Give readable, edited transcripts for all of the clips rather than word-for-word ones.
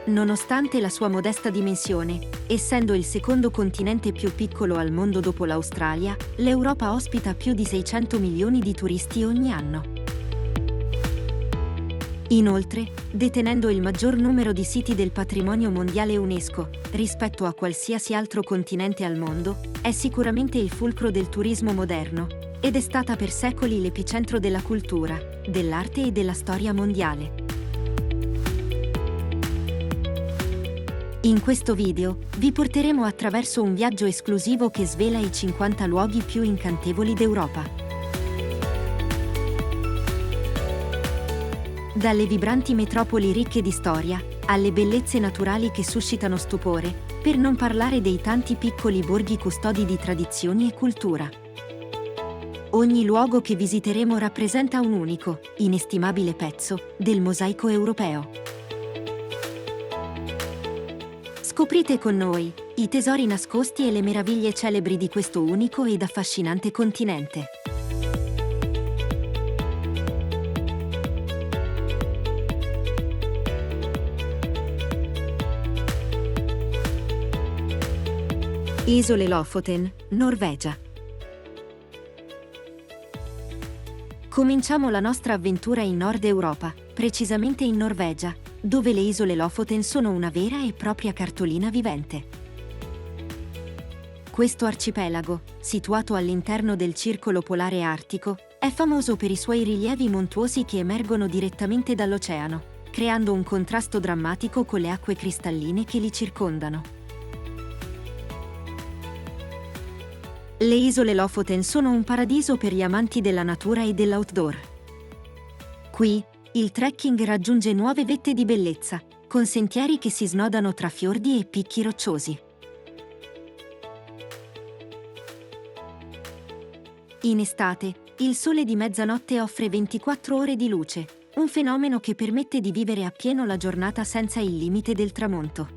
Nonostante la sua modesta dimensione, essendo il secondo continente più piccolo al mondo dopo l'Australia, l'Europa ospita più di 600 milioni di turisti ogni anno. Inoltre, detenendo il maggior numero di siti del patrimonio mondiale UNESCO, rispetto a qualsiasi altro continente al mondo, è sicuramente il fulcro del turismo moderno, ed è stata per secoli l'epicentro della cultura, dell'arte e della storia mondiale. In questo video, vi porteremo attraverso un viaggio esclusivo che svela i 50 luoghi più incantevoli d'Europa. Dalle vibranti metropoli ricche di storia, alle bellezze naturali che suscitano stupore, per non parlare dei tanti piccoli borghi custodi di tradizioni e cultura. Ogni luogo che visiteremo rappresenta un unico, inestimabile pezzo del mosaico europeo. Scoprite con noi i tesori nascosti e le meraviglie celebri di questo unico ed affascinante continente. Isole Lofoten, Norvegia. Cominciamo la nostra avventura in Nord Europa, precisamente in Norvegia, dove le isole Lofoten sono una vera e propria cartolina vivente. Questo arcipelago, situato all'interno del circolo polare artico, è famoso per i suoi rilievi montuosi che emergono direttamente dall'oceano, creando un contrasto drammatico con le acque cristalline che li circondano. Le isole Lofoten sono un paradiso per gli amanti della natura e dell'outdoor. Qui, il trekking raggiunge nuove vette di bellezza, con sentieri che si snodano tra fiordi e picchi rocciosi. In estate, il sole di mezzanotte offre 24 ore di luce, un fenomeno che permette di vivere appieno la giornata senza il limite del tramonto.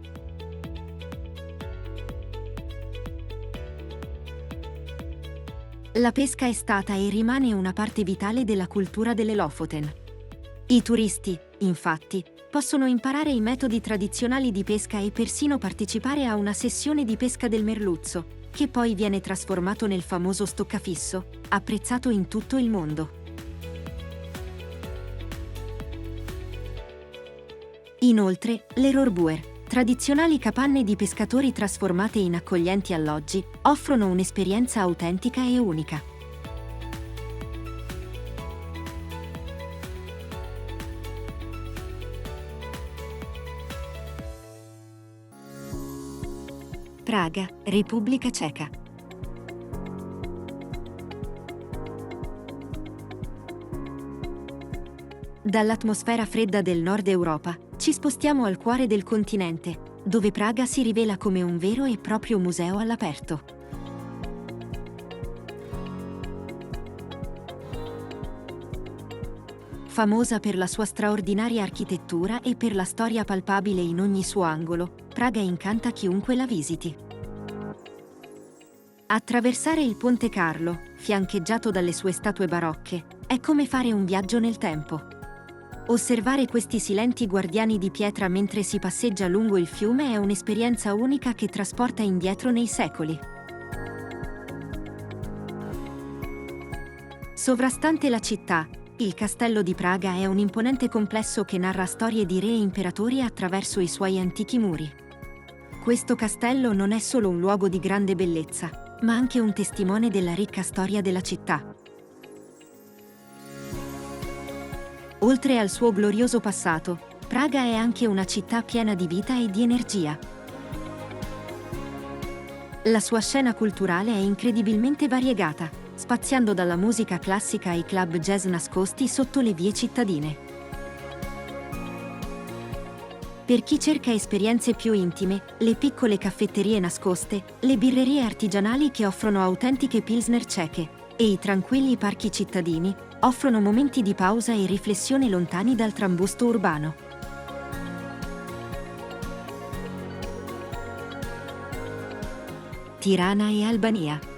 La pesca è stata e rimane una parte vitale della cultura delle Lofoten. I turisti, infatti, possono imparare i metodi tradizionali di pesca e persino partecipare a una sessione di pesca del merluzzo, che poi viene trasformato nel famoso stoccafisso, apprezzato in tutto il mondo. Inoltre, le Rorbuer, tradizionali capanne di pescatori trasformate in accoglienti alloggi, offrono un'esperienza autentica e unica. Praga, Repubblica Ceca. Dall'atmosfera fredda del Nord Europa, ci spostiamo al cuore del continente, dove Praga si rivela come un vero e proprio museo all'aperto. Famosa per la sua straordinaria architettura e per la storia palpabile in ogni suo angolo, Praga incanta chiunque la visiti. Attraversare il Ponte Carlo, fiancheggiato dalle sue statue barocche, è come fare un viaggio nel tempo. Osservare questi silenti guardiani di pietra mentre si passeggia lungo il fiume è un'esperienza unica che trasporta indietro nei secoli. Sovrastante la città, il Castello di Praga è un imponente complesso che narra storie di re e imperatori attraverso i suoi antichi muri. Questo castello non è solo un luogo di grande bellezza, ma anche un testimone della ricca storia della città. Oltre al suo glorioso passato, Praga è anche una città piena di vita e di energia. La sua scena culturale è incredibilmente variegata, spaziando dalla musica classica ai club jazz nascosti sotto le vie cittadine. Per chi cerca esperienze più intime, le piccole caffetterie nascoste, le birrerie artigianali che offrono autentiche pilsner ceche e i tranquilli parchi cittadini offrono momenti di pausa e riflessione lontani dal trambusto urbano. Tirana e Albania.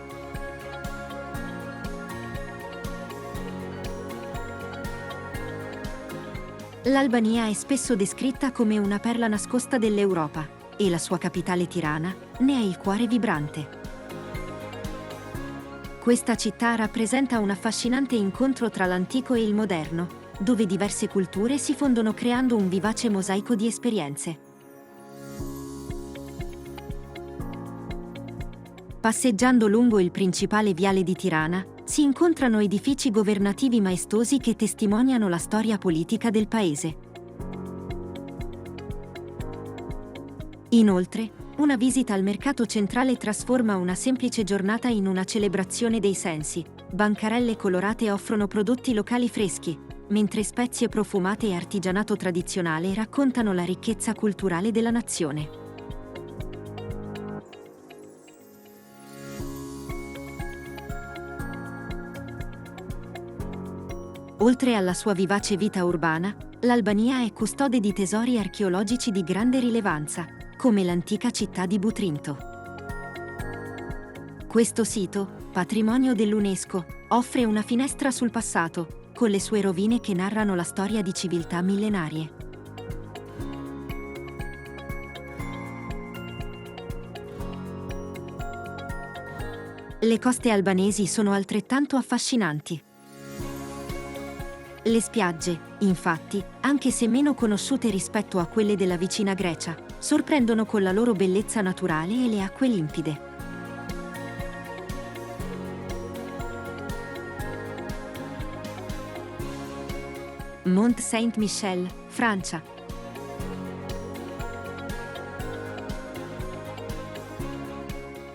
L'Albania è spesso descritta come una perla nascosta dell'Europa, e la sua capitale Tirana ne è il cuore vibrante. Questa città rappresenta un affascinante incontro tra l'antico e il moderno, dove diverse culture si fondono creando un vivace mosaico di esperienze. Passeggiando lungo il principale viale di Tirana, si incontrano edifici governativi maestosi che testimoniano la storia politica del paese. Inoltre, una visita al mercato centrale trasforma una semplice giornata in una celebrazione dei sensi. Bancarelle colorate offrono prodotti locali freschi, mentre spezie profumate e artigianato tradizionale raccontano la ricchezza culturale della nazione. Oltre alla sua vivace vita urbana, l'Albania è custode di tesori archeologici di grande rilevanza, come l'antica città di Butrinto. Questo sito, patrimonio dell'UNESCO, offre una finestra sul passato, con le sue rovine che narrano la storia di civiltà millenarie. Le coste albanesi sono altrettanto affascinanti. Le spiagge, infatti, anche se meno conosciute rispetto a quelle della vicina Grecia, sorprendono con la loro bellezza naturale e le acque limpide. Mont Saint-Michel, Francia.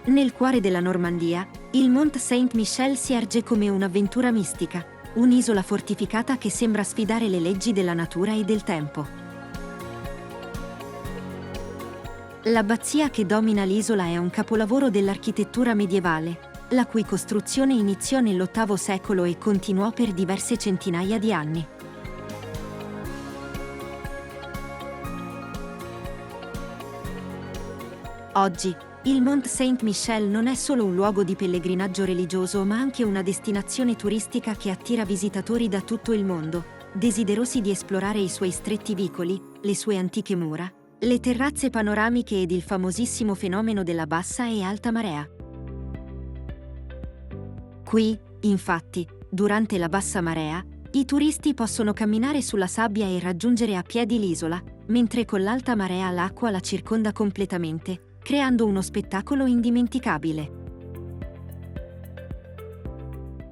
Nel cuore della Normandia, il Mont Saint-Michel si erge come un'avventura mistica, un'isola fortificata che sembra sfidare le leggi della natura e del tempo. L'abbazia che domina l'isola è un capolavoro dell'architettura medievale, la cui costruzione iniziò nell'VIII secolo e continuò per diverse centinaia di anni. Oggi, il Mont Saint-Michel non è solo un luogo di pellegrinaggio religioso ma anche una destinazione turistica che attira visitatori da tutto il mondo, desiderosi di esplorare i suoi stretti vicoli, le sue antiche mura, le terrazze panoramiche ed il famosissimo fenomeno della bassa e alta marea. Qui, infatti, durante la bassa marea, i turisti possono camminare sulla sabbia e raggiungere a piedi l'isola, mentre con l'alta marea l'acqua la circonda completamente, creando uno spettacolo indimenticabile.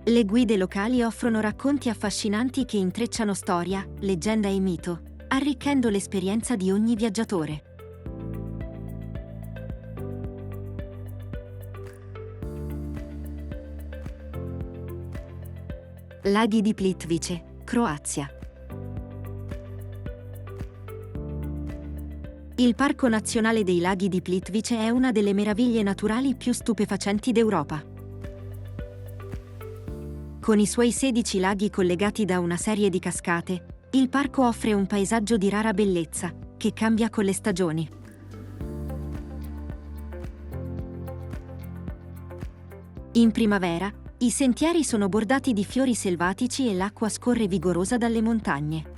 Le guide locali offrono racconti affascinanti che intrecciano storia, leggenda e mito, arricchendo l'esperienza di ogni viaggiatore. Laghi di Plitvice, Croazia. Il Parco Nazionale dei Laghi di Plitvice è una delle meraviglie naturali più stupefacenti d'Europa. Con i suoi 16 laghi collegati da una serie di cascate, il parco offre un paesaggio di rara bellezza, che cambia con le stagioni. In primavera, i sentieri sono bordati di fiori selvatici e l'acqua scorre vigorosa dalle montagne.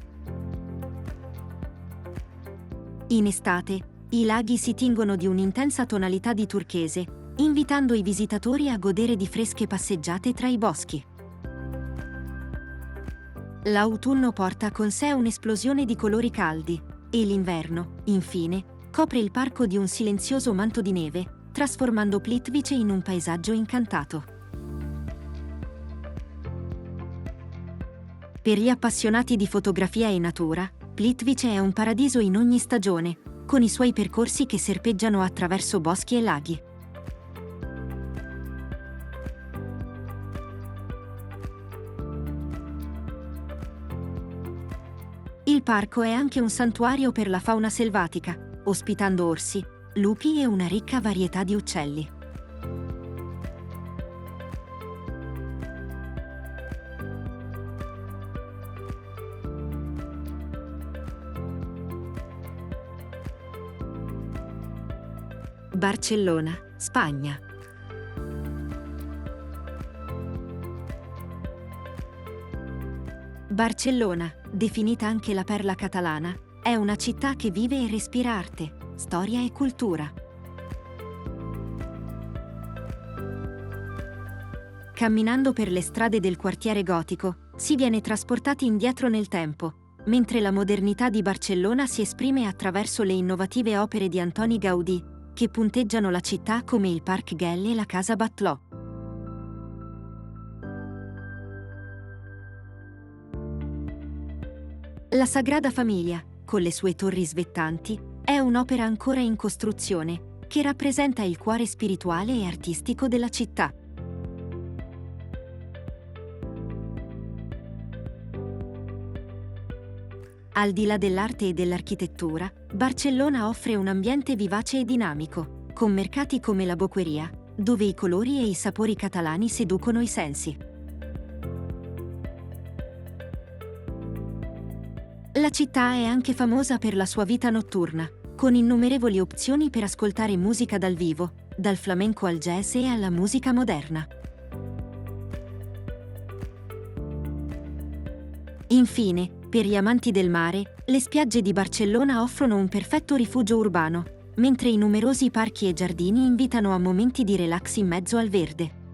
In estate, i laghi si tingono di un'intensa tonalità di turchese, invitando i visitatori a godere di fresche passeggiate tra i boschi. L'autunno porta con sé un'esplosione di colori caldi, e l'inverno, infine, copre il parco di un silenzioso manto di neve, trasformando Plitvice in un paesaggio incantato. Per gli appassionati di fotografia e natura, Plitvice è un paradiso in ogni stagione, con i suoi percorsi che serpeggiano attraverso boschi e laghi. Il parco è anche un santuario per la fauna selvatica, ospitando orsi, lupi e una ricca varietà di uccelli. Barcellona, Spagna. Barcellona, definita anche la perla catalana, è una città che vive e respira arte, storia e cultura. Camminando per le strade del quartiere gotico, si viene trasportati indietro nel tempo, mentre la modernità di Barcellona si esprime attraverso le innovative opere di Antoni Gaudí, che punteggiano la città come il Parc Güell e la Casa Batlló. La Sagrada Famiglia, con le sue torri svettanti, è un'opera ancora in costruzione, che rappresenta il cuore spirituale e artistico della città. Al di là dell'arte e dell'architettura, Barcellona offre un ambiente vivace e dinamico, con mercati come la Boqueria, dove i colori e i sapori catalani seducono i sensi. La città è anche famosa per la sua vita notturna, con innumerevoli opzioni per ascoltare musica dal vivo, dal flamenco al jazz e alla musica moderna. Infine, per gli amanti del mare, le spiagge di Barcellona offrono un perfetto rifugio urbano, mentre i numerosi parchi e giardini invitano a momenti di relax in mezzo al verde.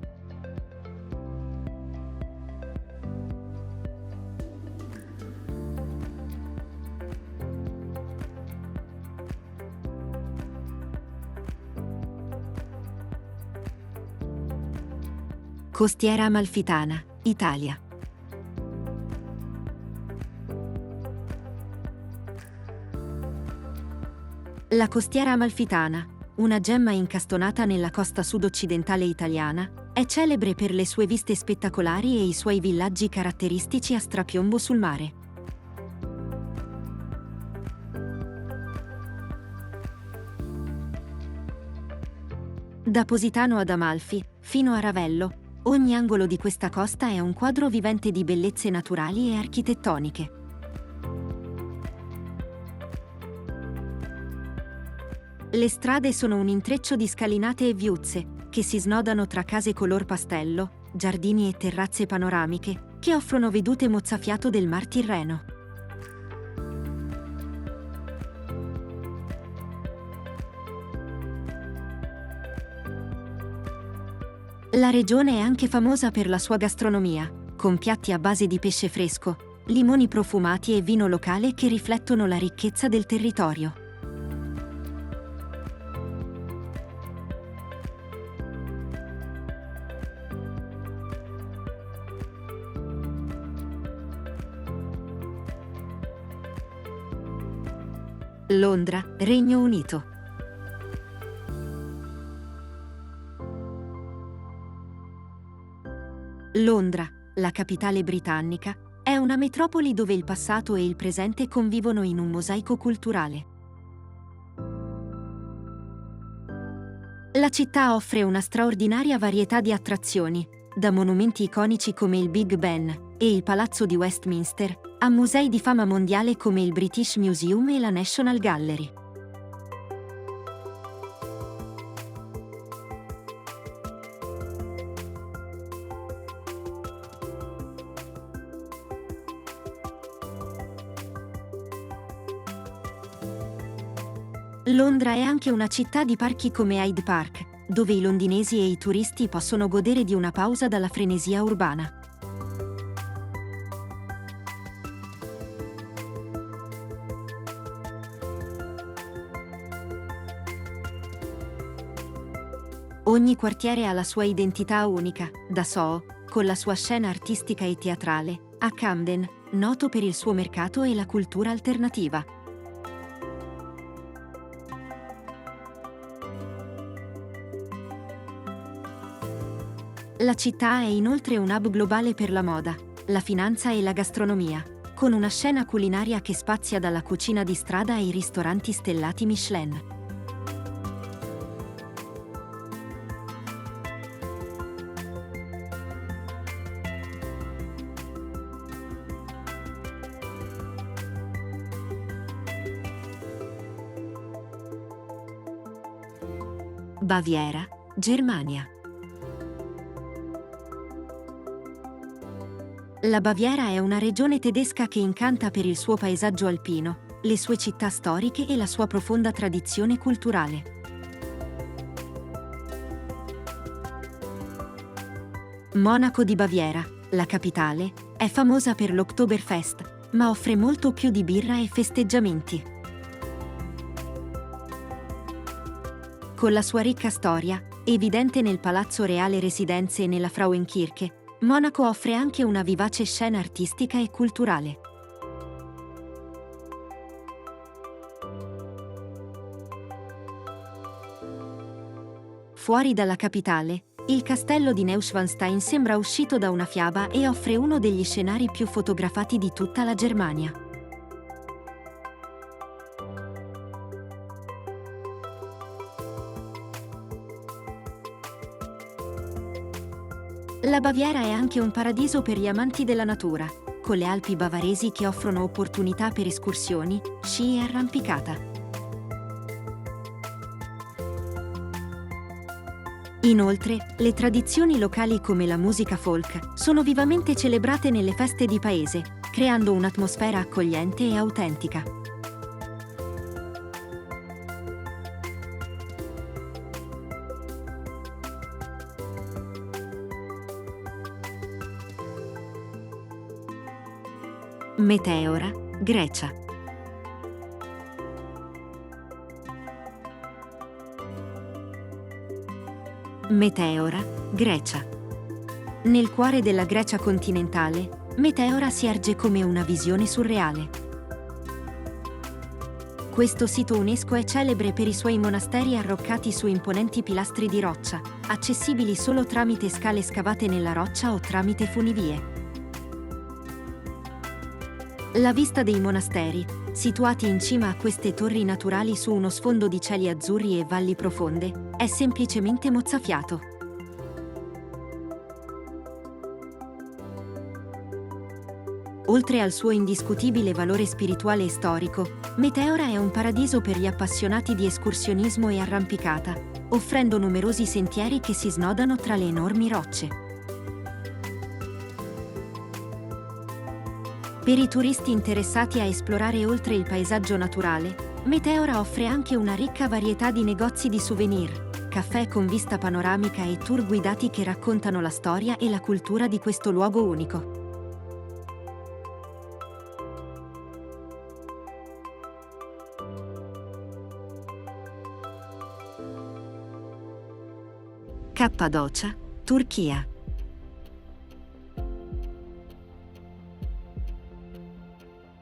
Costiera Amalfitana, Italia. La costiera amalfitana, una gemma incastonata nella costa sud-occidentale italiana, è celebre per le sue viste spettacolari e i suoi villaggi caratteristici a strapiombo sul mare. Da Positano ad Amalfi, fino a Ravello, ogni angolo di questa costa è un quadro vivente di bellezze naturali e architettoniche. Le strade sono un intreccio di scalinate e viuzze, che si snodano tra case color pastello, giardini e terrazze panoramiche, che offrono vedute mozzafiato del Mar Tirreno. La regione è anche famosa per la sua gastronomia, con piatti a base di pesce fresco, limoni profumati e vino locale che riflettono la ricchezza del territorio. Londra, Regno Unito. Londra, la capitale britannica, è una metropoli dove il passato e il presente convivono in un mosaico culturale. La città offre una straordinaria varietà di attrazioni, da monumenti iconici come il Big Ben e il Palazzo di Westminster, a musei di fama mondiale come il British Museum e la National Gallery. Londra è anche una città di parchi come Hyde Park, dove i londinesi e i turisti possono godere di una pausa dalla frenesia urbana. Ogni quartiere ha la sua identità unica, da Soho, con la sua scena artistica e teatrale, a Camden, noto per il suo mercato e la cultura alternativa. La città è inoltre un hub globale per la moda, la finanza e la gastronomia, con una scena culinaria che spazia dalla cucina di strada ai ristoranti stellati Michelin. Baviera, Germania. La Baviera è una regione tedesca che incanta per il suo paesaggio alpino, le sue città storiche e la sua profonda tradizione culturale. Monaco di Baviera, la capitale, è famosa per l'Oktoberfest, ma offre molto più di birra e festeggiamenti. Con la sua ricca storia, evidente nel Palazzo Reale Residenze e nella Frauenkirche, Monaco offre anche una vivace scena artistica e culturale. Fuori dalla capitale, il castello di Neuschwanstein sembra uscito da una fiaba e offre uno degli scenari più fotografati di tutta la Germania. La Baviera è anche un paradiso per gli amanti della natura, con le Alpi bavaresi che offrono opportunità per escursioni, sci e arrampicata. Inoltre, le tradizioni locali come la musica folk sono vivamente celebrate nelle feste di paese, creando un'atmosfera accogliente e autentica. Meteora, Grecia. Meteora, Grecia. Nel cuore della Grecia continentale, Meteora si erge come una visione surreale. Questo sito UNESCO è celebre per i suoi monasteri arroccati su imponenti pilastri di roccia, accessibili solo tramite scale scavate nella roccia o tramite funivie. La vista dei monasteri, situati in cima a queste torri naturali su uno sfondo di cieli azzurri e valli profonde, è semplicemente mozzafiato. Oltre al suo indiscutibile valore spirituale e storico, Meteora è un paradiso per gli appassionati di escursionismo e arrampicata, offrendo numerosi sentieri che si snodano tra le enormi rocce. Per i turisti interessati a esplorare oltre il paesaggio naturale, Meteora offre anche una ricca varietà di negozi di souvenir, caffè con vista panoramica e tour guidati che raccontano la storia e la cultura di questo luogo unico. Cappadocia, Turchia.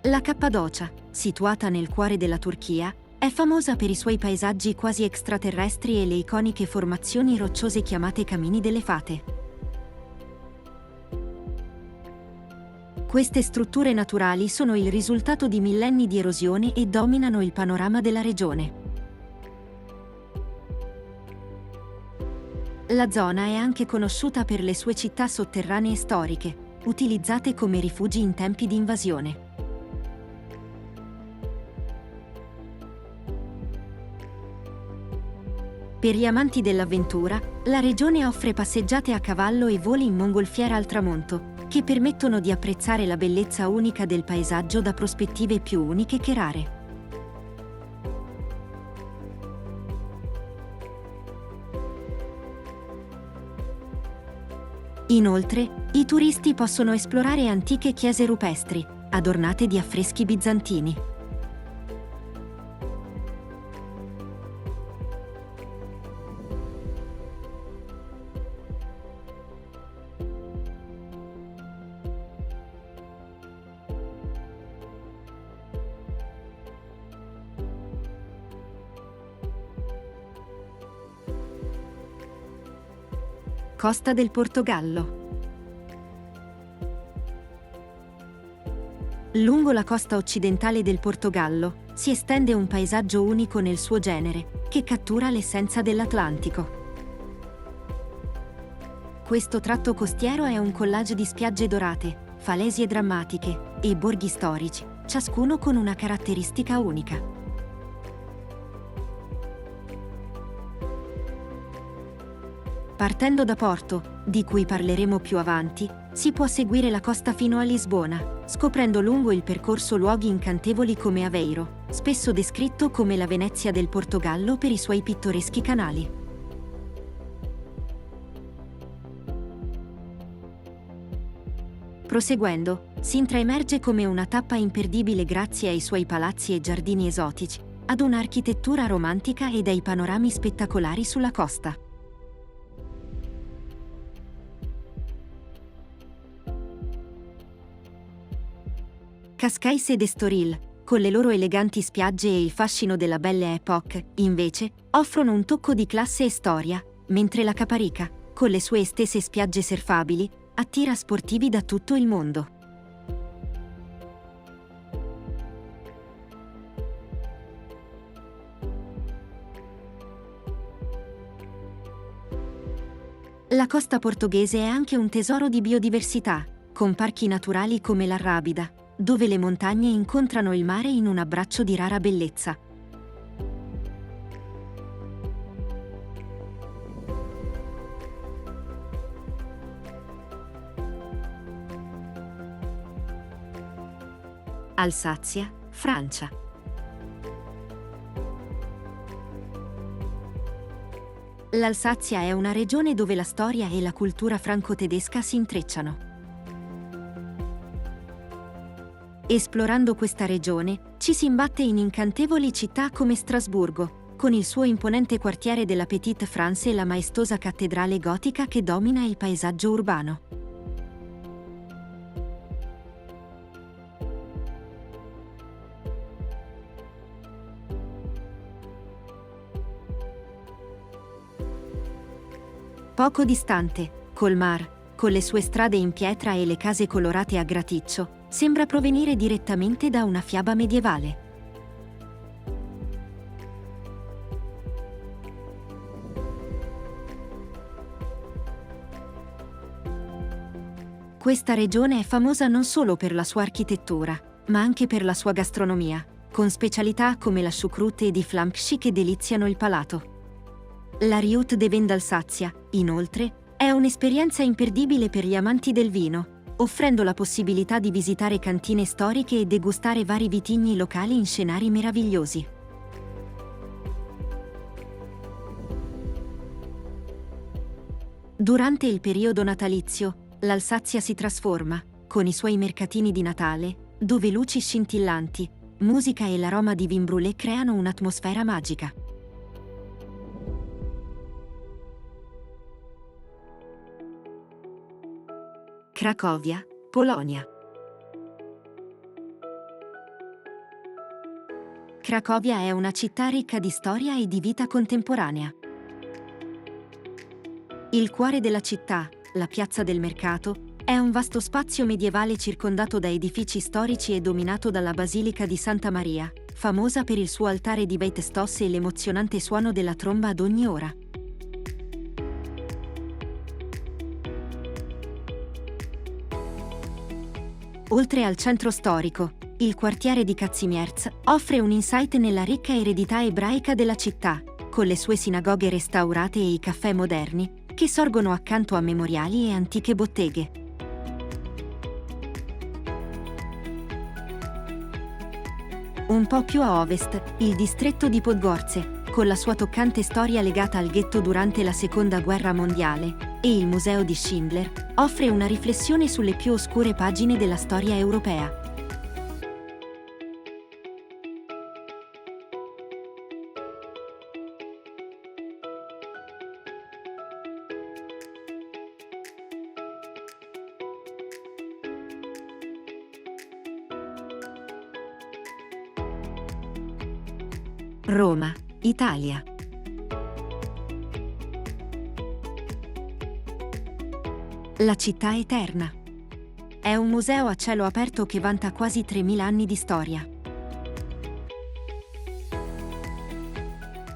La Cappadocia, situata nel cuore della Turchia, è famosa per i suoi paesaggi quasi extraterrestri e le iconiche formazioni rocciose chiamate Camini delle Fate. Queste strutture naturali sono il risultato di millenni di erosione e dominano il panorama della regione. La zona è anche conosciuta per le sue città sotterranee storiche, utilizzate come rifugi in tempi di invasione. Per gli amanti dell'avventura, la regione offre passeggiate a cavallo e voli in mongolfiera al tramonto, che permettono di apprezzare la bellezza unica del paesaggio da prospettive più uniche che rare. Inoltre, i turisti possono esplorare antiche chiese rupestri, adornate di affreschi bizantini. Costa del Portogallo. Lungo la costa occidentale del Portogallo si estende un paesaggio unico nel suo genere, che cattura l'essenza dell'Atlantico. Questo tratto costiero è un collage di spiagge dorate, falesie drammatiche e borghi storici, ciascuno con una caratteristica unica. Partendo da Porto, di cui parleremo più avanti, si può seguire la costa fino a Lisbona, scoprendo lungo il percorso luoghi incantevoli come Aveiro, spesso descritto come la Venezia del Portogallo per i suoi pittoreschi canali. Proseguendo, Sintra emerge come una tappa imperdibile grazie ai suoi palazzi e giardini esotici, ad un'architettura romantica e dai panorami spettacolari sulla costa. Cascais ed Estoril, con le loro eleganti spiagge e il fascino della Belle Époque, invece, offrono un tocco di classe e storia, mentre la Caparica, con le sue estese spiagge surfabili, attira sportivi da tutto il mondo. La costa portoghese è anche un tesoro di biodiversità, con parchi naturali come l'Arrábida, dove le montagne incontrano il mare in un abbraccio di rara bellezza. Alsazia, Francia. L'Alsazia è una regione dove la storia e la cultura franco-tedesca si intrecciano. Esplorando questa regione, ci si imbatte in incantevoli città come Strasburgo, con il suo imponente quartiere della Petite France e la maestosa cattedrale gotica che domina il paesaggio urbano. Poco distante, Colmar, con le sue strade in pietra e le case colorate a graticcio, sembra provenire direttamente da una fiaba medievale. Questa regione è famosa non solo per la sua architettura, ma anche per la sua gastronomia, con specialità come la choucroute ed i flammkuchen che deliziano il palato. La Riute de Vin d'Alsazia, inoltre, è un'esperienza imperdibile per gli amanti del vino, offrendo la possibilità di visitare cantine storiche e degustare vari vitigni locali in scenari meravigliosi. Durante il periodo natalizio, l'Alsazia si trasforma, con i suoi mercatini di Natale, dove luci scintillanti, musica e l'aroma di vin brûlé creano un'atmosfera magica. Cracovia, Polonia. Cracovia è una città ricca di storia e di vita contemporanea. Il cuore della città, la piazza del mercato, è un vasto spazio medievale circondato da edifici storici e dominato dalla Basilica di Santa Maria, famosa per il suo altare di Weihtastos e l'emozionante suono della tromba ad ogni ora. Oltre al centro storico, il quartiere di Kazimierz offre un insight nella ricca eredità ebraica della città, con le sue sinagoghe restaurate e i caffè moderni, che sorgono accanto a memoriali e antiche botteghe. Un po' più a ovest, il distretto di Podgorze, con la sua toccante storia legata al ghetto durante la Seconda Guerra Mondiale, e il Museo di Schindler, offre una riflessione sulle più oscure pagine della storia europea. Roma, Italia. La città eterna. È un museo a cielo aperto che vanta quasi 3000 anni di storia.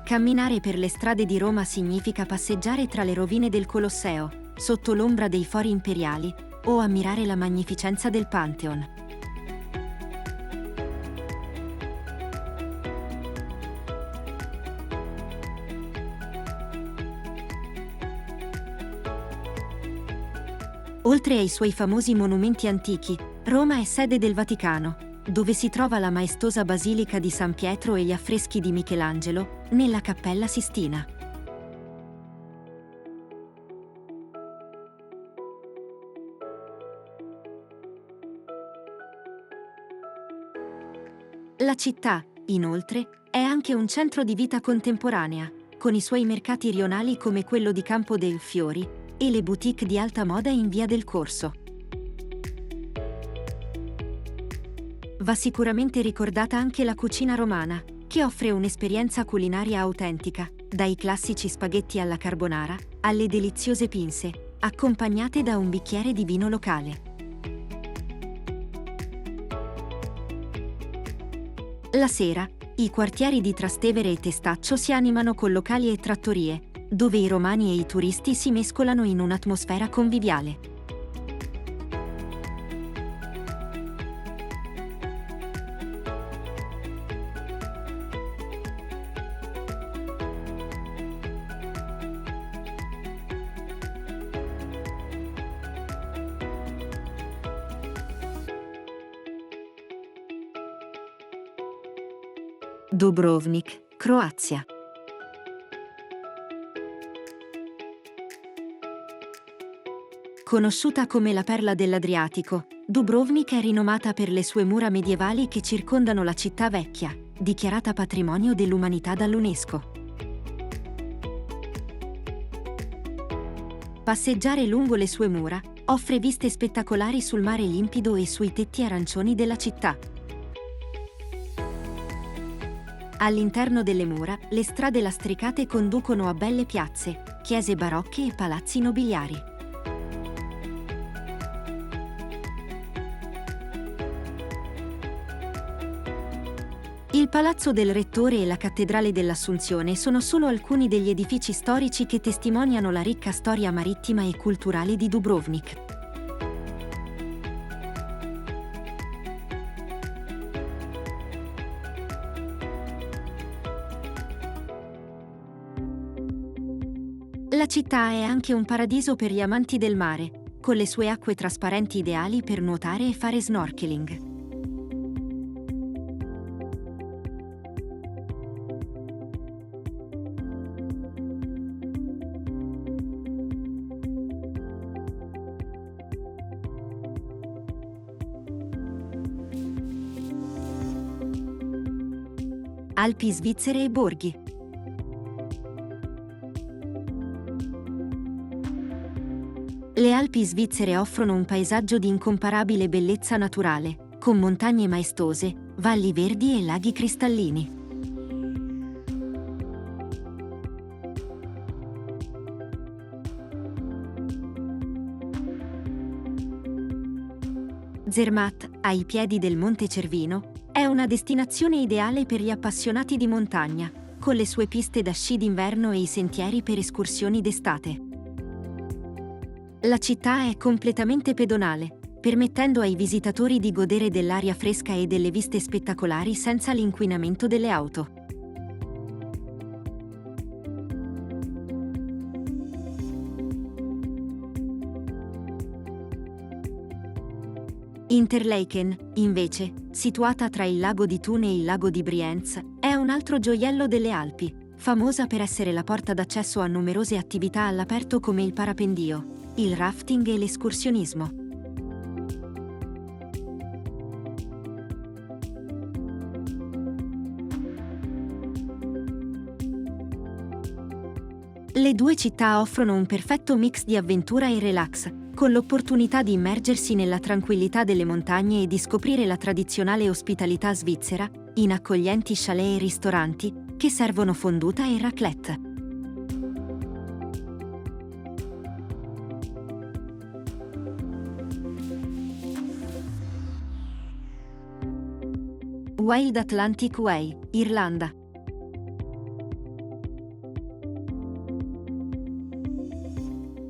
Camminare per le strade di Roma significa passeggiare tra le rovine del Colosseo, sotto l'ombra dei fori imperiali, o ammirare la magnificenza del Pantheon. Oltre ai suoi famosi monumenti antichi, Roma è sede del Vaticano, dove si trova la maestosa Basilica di San Pietro e gli affreschi di Michelangelo, nella Cappella Sistina. La città, inoltre, è anche un centro di vita contemporanea, con i suoi mercati rionali come quello di Campo dei Fiori e le boutique di alta moda in Via del Corso. Va sicuramente ricordata anche la cucina romana, che offre un'esperienza culinaria autentica, dai classici spaghetti alla carbonara alle deliziose pinze, accompagnate da un bicchiere di vino locale. La sera, i quartieri di Trastevere e Testaccio si animano con locali e trattorie, dove i romani e i turisti si mescolano in un'atmosfera conviviale. Dubrovnik, Croazia. Conosciuta come la perla dell'Adriatico, Dubrovnik è rinomata per le sue mura medievali che circondano la città vecchia, dichiarata patrimonio dell'umanità dall'UNESCO. Passeggiare lungo le sue mura offre viste spettacolari sul mare limpido e sui tetti arancioni della città. All'interno delle mura, le strade lastricate conducono a belle piazze, chiese barocche e palazzi nobiliari. Il Palazzo del Rettore e la Cattedrale dell'Assunzione sono solo alcuni degli edifici storici che testimoniano la ricca storia marittima e culturale di Dubrovnik. La città è anche un paradiso per gli amanti del mare, con le sue acque trasparenti ideali per nuotare e fare snorkeling. Alpi svizzere e borghi. Le Alpi svizzere offrono un paesaggio di incomparabile bellezza naturale, con montagne maestose, valli verdi e laghi cristallini. Zermatt, ai piedi del Monte Cervino, è una destinazione ideale per gli appassionati di montagna, con le sue piste da sci d'inverno e i sentieri per escursioni d'estate. La città è completamente pedonale, permettendo ai visitatori di godere dell'aria fresca e delle viste spettacolari senza l'inquinamento delle auto. Interlaken, invece, situata tra il lago di Thun e il lago di Brienz, è un altro gioiello delle Alpi, famosa per essere la porta d'accesso a numerose attività all'aperto come il parapendio, il rafting e l'escursionismo. Le due città offrono un perfetto mix di avventura e relax, con l'opportunità di immergersi nella tranquillità delle montagne e di scoprire la tradizionale ospitalità svizzera, in accoglienti chalet e ristoranti, che servono fonduta e raclette. Wild Atlantic Way, Irlanda.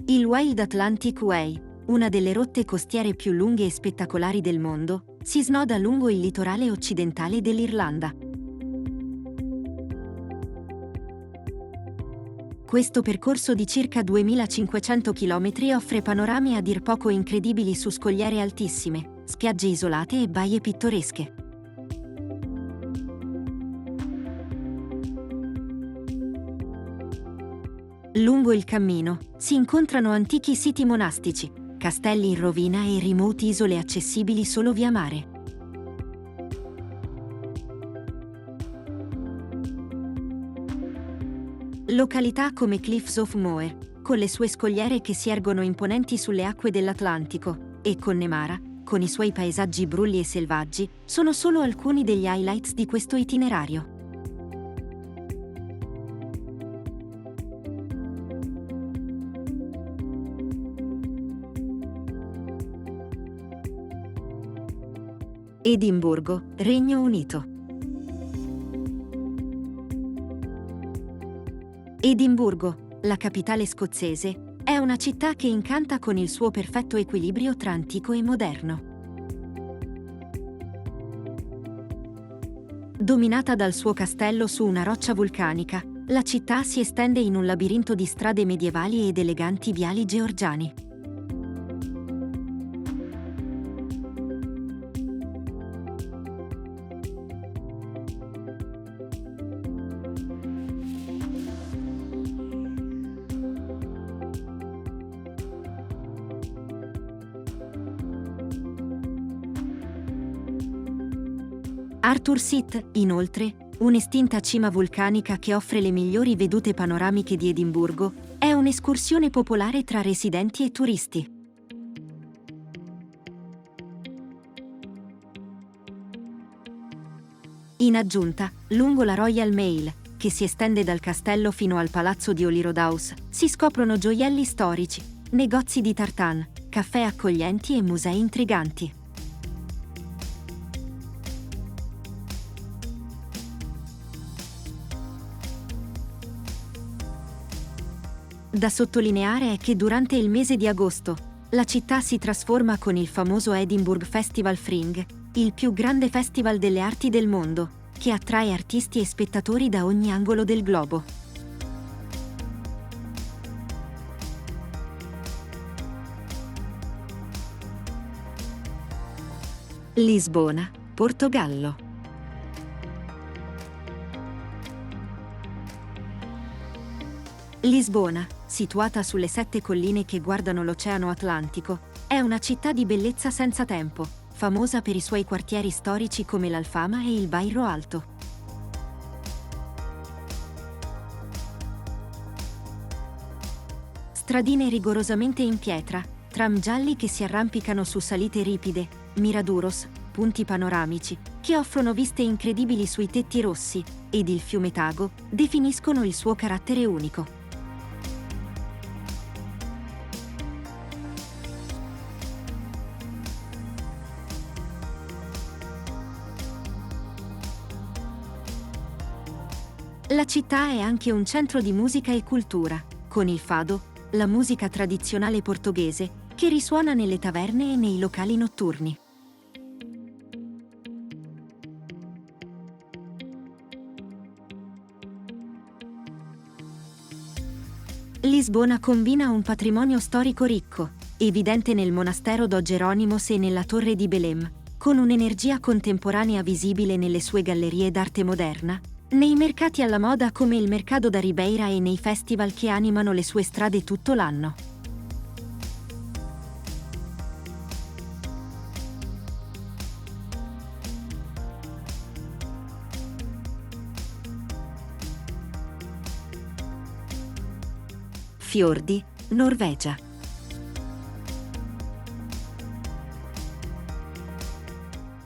Il Wild Atlantic Way, una delle rotte costiere più lunghe e spettacolari del mondo, si snoda lungo il litorale occidentale dell'Irlanda. Questo percorso di circa 2500 km offre panorami a dir poco incredibili su scogliere altissime, spiagge isolate e baie pittoresche. Lungo il cammino si incontrano antichi siti monastici, castelli in rovina e remoti isole accessibili solo via mare. Località come Cliffs of Moher, con le sue scogliere che si ergono imponenti sulle acque dell'Atlantico, e Connemara, con i suoi paesaggi brulli e selvaggi, sono solo alcuni degli highlights di questo itinerario. Edimburgo, Regno Unito. Edimburgo, la capitale scozzese, è una città che incanta con il suo perfetto equilibrio tra antico e moderno. Dominata dal suo castello su una roccia vulcanica, la città si estende in un labirinto di strade medievali ed eleganti viali georgiani. Arthur Seat, inoltre, un'estinta cima vulcanica che offre le migliori vedute panoramiche di Edimburgo, è un'escursione popolare tra residenti e turisti. In aggiunta, lungo la Royal Mail, che si estende dal castello fino al palazzo di Holyrood House, si scoprono gioielli storici, negozi di tartan, caffè accoglienti e musei intriganti. Da sottolineare è che durante il mese di agosto, la città si trasforma con il famoso Edinburgh Festival Fringe, il più grande festival delle arti del mondo, che attrae artisti e spettatori da ogni angolo del globo. Lisbona, Portogallo. Lisbona, situata sulle 7 colline che guardano l'Oceano Atlantico, è una città di bellezza senza tempo, famosa per i suoi quartieri storici come l'Alfama e il Bairro Alto. Stradine rigorosamente in pietra, tram gialli che si arrampicano su salite ripide, miraduros, punti panoramici, che offrono viste incredibili sui tetti rossi, ed il fiume Tago definiscono il suo carattere unico. La città è anche un centro di musica e cultura, con il fado, la musica tradizionale portoghese, che risuona nelle taverne e nei locali notturni. Lisbona combina un patrimonio storico ricco, evidente nel monastero Do Jerónimos e nella Torre di Belém, con un'energia contemporanea visibile nelle sue gallerie d'arte moderna, nei mercati alla moda come il Mercado da Ribeira e nei festival che animano le sue strade tutto l'anno. Fiordi, Norvegia.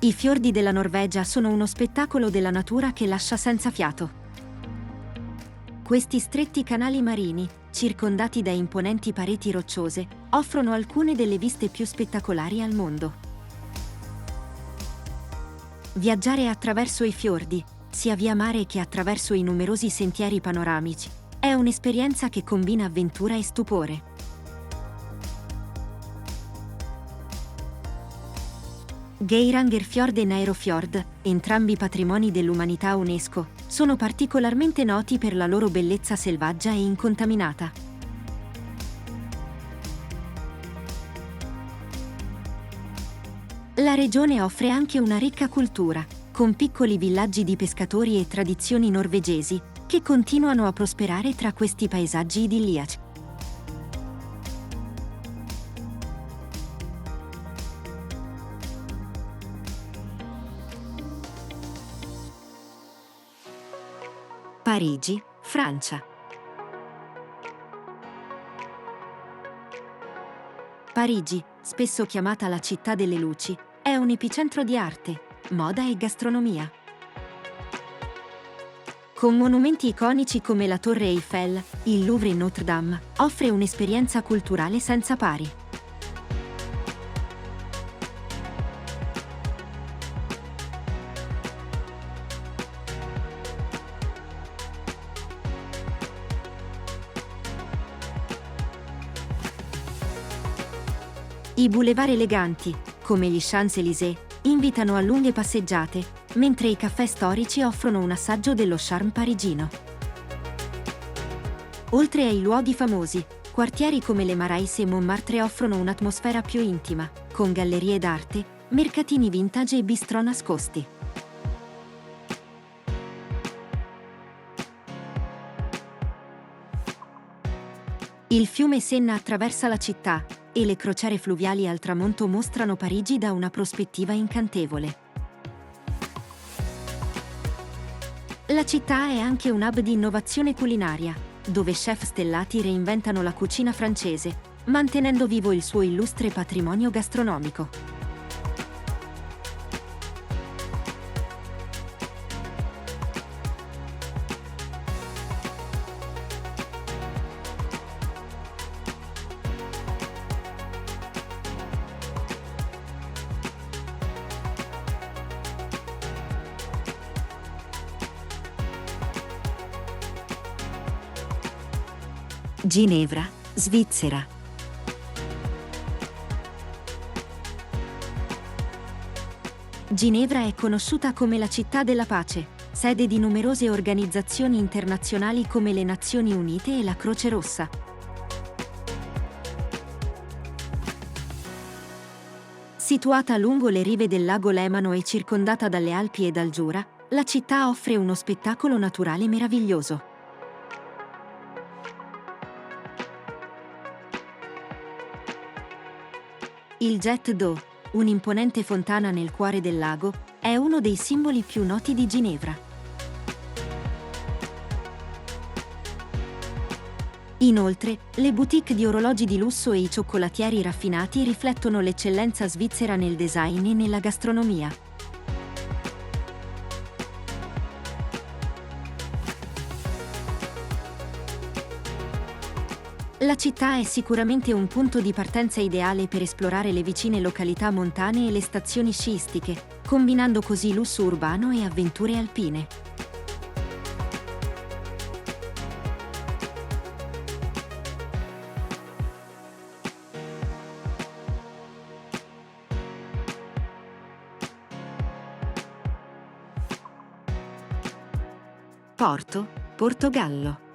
I fiordi della Norvegia sono uno spettacolo della natura che lascia senza fiato. Questi stretti canali marini, circondati da imponenti pareti rocciose, offrono alcune delle viste più spettacolari al mondo. Viaggiare attraverso i fiordi, sia via mare che attraverso i numerosi sentieri panoramici, è un'esperienza che combina avventura e stupore. Geirangerfjord e Nærøyfjord, entrambi patrimoni dell'umanità UNESCO, sono particolarmente noti per la loro bellezza selvaggia e incontaminata. La regione offre anche una ricca cultura, con piccoli villaggi di pescatori e tradizioni norvegesi, che continuano a prosperare tra questi paesaggi idilliaci. Parigi, Francia. Parigi, spesso chiamata la città delle luci, è un epicentro di arte, moda e gastronomia. Con monumenti iconici come la Torre Eiffel, il Louvre e Notre Dame, offre un'esperienza culturale senza pari. I boulevard eleganti, come gli Champs-Élysées, invitano a lunghe passeggiate, mentre i caffè storici offrono un assaggio dello charme parigino. Oltre ai luoghi famosi, quartieri come le Marais e Montmartre offrono un'atmosfera più intima, con gallerie d'arte, mercatini vintage e bistrò nascosti. Il fiume Senna attraversa la città, e le crociere fluviali al tramonto mostrano Parigi da una prospettiva incantevole. La città è anche un hub di innovazione culinaria, dove chef stellati reinventano la cucina francese, mantenendo vivo il suo illustre patrimonio gastronomico. Ginevra, Svizzera. Ginevra è conosciuta come la città della pace, sede di numerose organizzazioni internazionali come le Nazioni Unite e la Croce Rossa. Situata lungo le rive del lago Lemano e circondata dalle Alpi e dal Giura, la città offre uno spettacolo naturale meraviglioso. Il Jet d'eau, un'imponente fontana nel cuore del lago, è uno dei simboli più noti di Ginevra. Inoltre, le boutique di orologi di lusso e i cioccolatieri raffinati riflettono l'eccellenza svizzera nel design e nella gastronomia. La città è sicuramente un punto di partenza ideale per esplorare le vicine località montane e le stazioni sciistiche, combinando così lusso urbano e avventure alpine. Porto, Portogallo.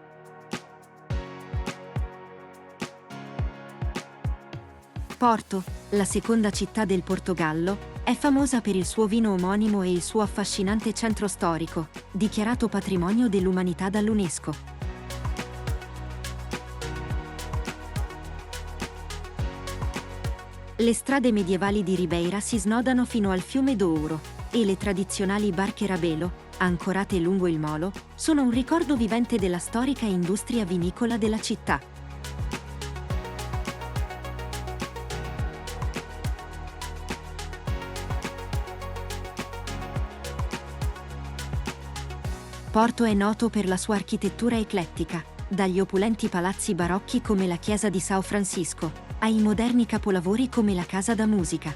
Porto, la seconda città del Portogallo, è famosa per il suo vino omonimo e il suo affascinante centro storico, dichiarato patrimonio dell'umanità dall'UNESCO. Le strade medievali di Ribeira si snodano fino al fiume Douro, e le tradizionali barche Rabelo, ancorate lungo il molo, sono un ricordo vivente della storica industria vinicola della città. Porto è noto per la sua architettura eclettica, dagli opulenti palazzi barocchi come la chiesa di São Francisco, ai moderni capolavori come la Casa da Musica.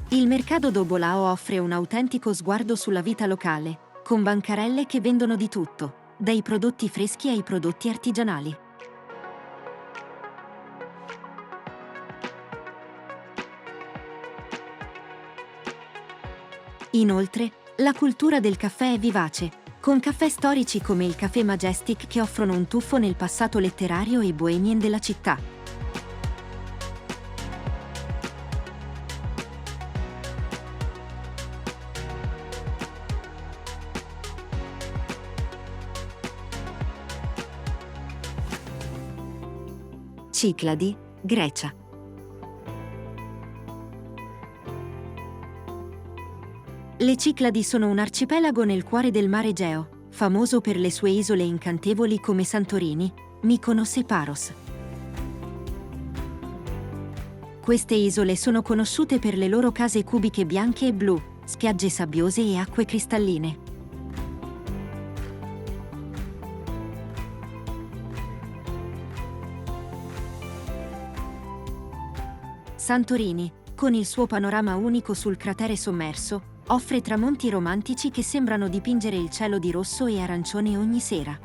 Il mercato do Bolao offre un autentico sguardo sulla vita locale, con bancarelle che vendono di tutto, dai prodotti freschi ai prodotti artigianali. Inoltre, la cultura del caffè è vivace, con caffè storici come il Café Majestic che offrono un tuffo nel passato letterario e bohemien della città. Cycladi, Grecia. Le Cicladi sono un arcipelago nel cuore del mare Egeo, famoso per le sue isole incantevoli come Santorini, Mykonos e Paros. Queste isole sono conosciute per le loro case cubiche bianche e blu, spiagge sabbiose e acque cristalline. Santorini, con il suo panorama unico sul cratere sommerso, offre tramonti romantici che sembrano dipingere il cielo di rosso e arancione ogni sera.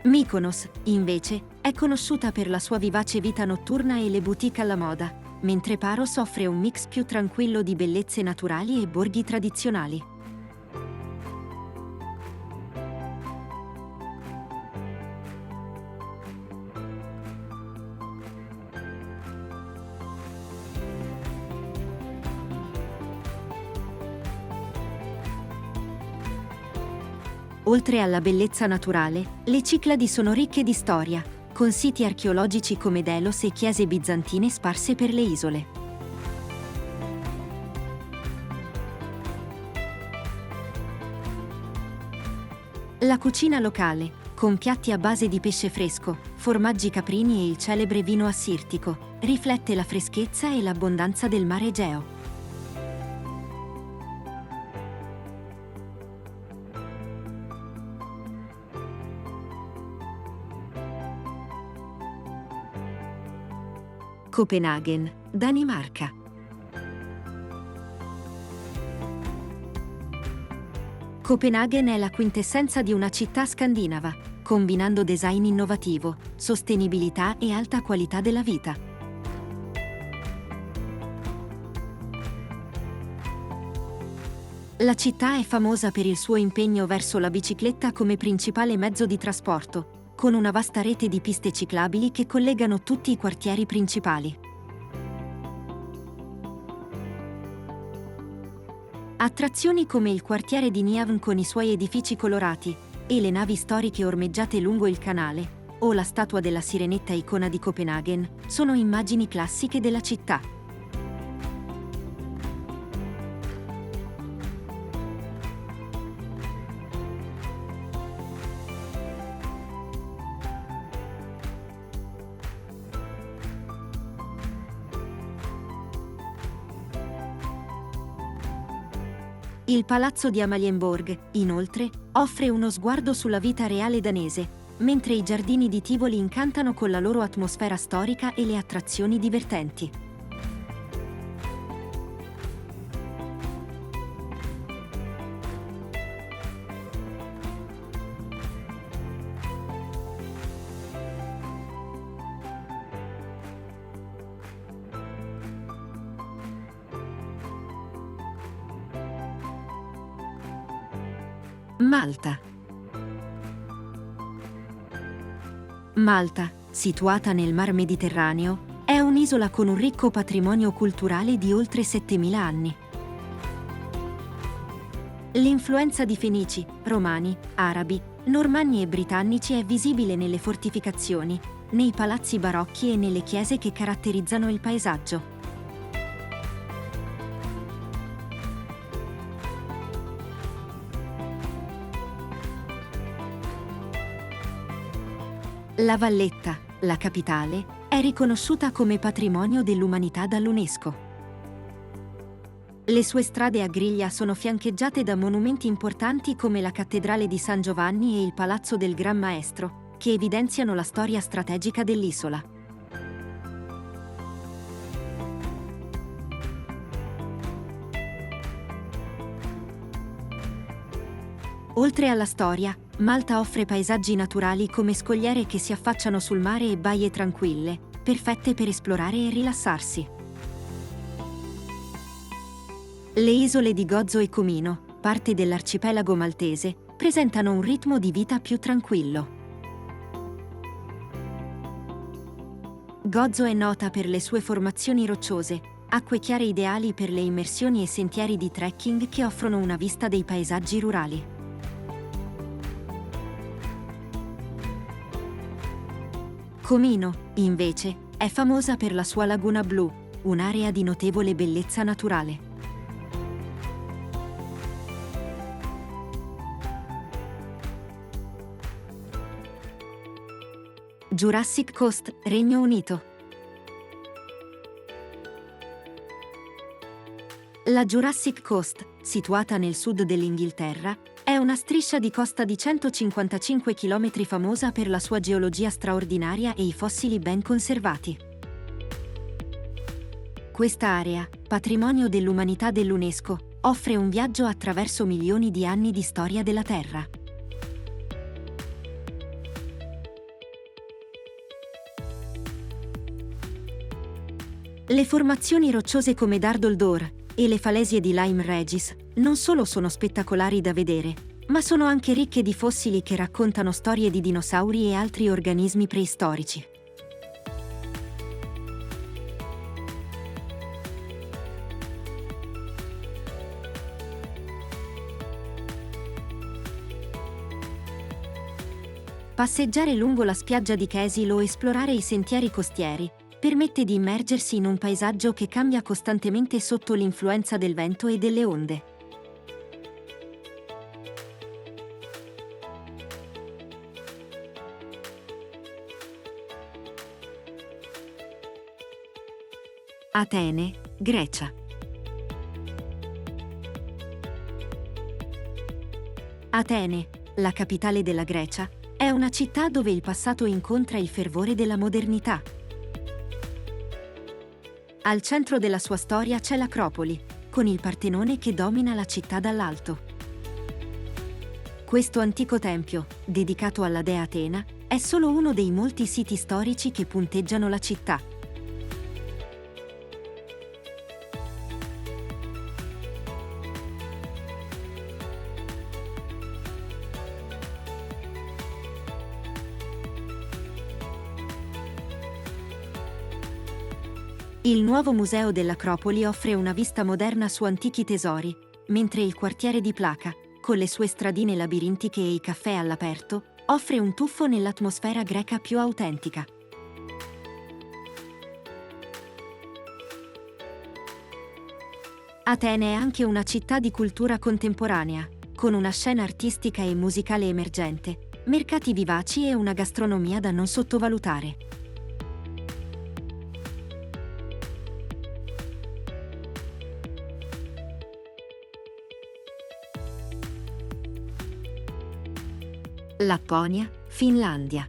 Mykonos, invece, è conosciuta per la sua vivace vita notturna e le boutique alla moda, mentre Paros offre un mix più tranquillo di bellezze naturali e borghi tradizionali. Oltre alla bellezza naturale, le Cicladi sono ricche di storia, con siti archeologici come Delos e chiese bizantine sparse per le isole. La cucina locale, con piatti a base di pesce fresco, formaggi caprini e il celebre vino assirtico, riflette la freschezza e l'abbondanza del mare Egeo. Copenaghen, Danimarca. Copenaghen è la quintessenza di una città scandinava, combinando design innovativo, sostenibilità e alta qualità della vita. La città è famosa per il suo impegno verso la bicicletta come principale mezzo di trasporto, con una vasta rete di piste ciclabili che collegano tutti i quartieri principali. Attrazioni come il quartiere di Nyhavn con i suoi edifici colorati e le navi storiche ormeggiate lungo il canale, o la statua della sirenetta icona di Copenaghen, sono immagini classiche della città. Il palazzo di Amalienborg, inoltre, offre uno sguardo sulla vita reale danese, mentre i giardini di Tivoli incantano con la loro atmosfera storica e le attrazioni divertenti. Malta. Malta, situata nel Mar Mediterraneo, è un'isola con un ricco patrimonio culturale di oltre 7000 anni. L'influenza di Fenici, Romani, Arabi, Normanni e Britannici è visibile nelle fortificazioni, nei palazzi barocchi e nelle chiese che caratterizzano il paesaggio. La Valletta, la capitale, è riconosciuta come patrimonio dell'umanità dall'UNESCO. Le sue strade a griglia sono fiancheggiate da monumenti importanti come la Cattedrale di San Giovanni e il Palazzo del Gran Maestro, che evidenziano la storia strategica dell'isola. Oltre alla storia, Malta offre paesaggi naturali come scogliere che si affacciano sul mare e baie tranquille, perfette per esplorare e rilassarsi. Le isole di Gozo e Comino, parte dell'arcipelago maltese, presentano un ritmo di vita più tranquillo. Gozo è nota per le sue formazioni rocciose, acque chiare ideali per le immersioni e sentieri di trekking che offrono una vista dei paesaggi rurali. Comino, invece, è famosa per la sua laguna blu, un'area di notevole bellezza naturale. Jurassic Coast, Regno Unito. La Jurassic Coast, situata nel sud dell'Inghilterra, è una striscia di costa di 155 km famosa per la sua geologia straordinaria e i fossili ben conservati. Questa area, patrimonio dell'umanità dell'UNESCO, offre un viaggio attraverso milioni di anni di storia della Terra. Le formazioni rocciose come Dardol d'Or e le falesie di Lyme Regis non solo sono spettacolari da vedere, ma sono anche ricche di fossili che raccontano storie di dinosauri e altri organismi preistorici. Passeggiare lungo la spiaggia di Chesil o esplorare i sentieri costieri permette di immergersi in un paesaggio che cambia costantemente sotto l'influenza del vento e delle onde. Atene, Grecia. Atene, la capitale della Grecia, è una città dove il passato incontra il fervore della modernità. Al centro della sua storia c'è l'Acropoli, con il Partenone che domina la città dall'alto. Questo antico tempio, dedicato alla dea Atena, è solo uno dei molti siti storici che punteggiano la città. Il nuovo museo dell'Acropoli offre una vista moderna su antichi tesori, mentre il quartiere di Plaka, con le sue stradine labirintiche e i caffè all'aperto, offre un tuffo nell'atmosfera greca più autentica. Atene è anche una città di cultura contemporanea, con una scena artistica e musicale emergente, mercati vivaci e una gastronomia da non sottovalutare. Lapponia, Finlandia.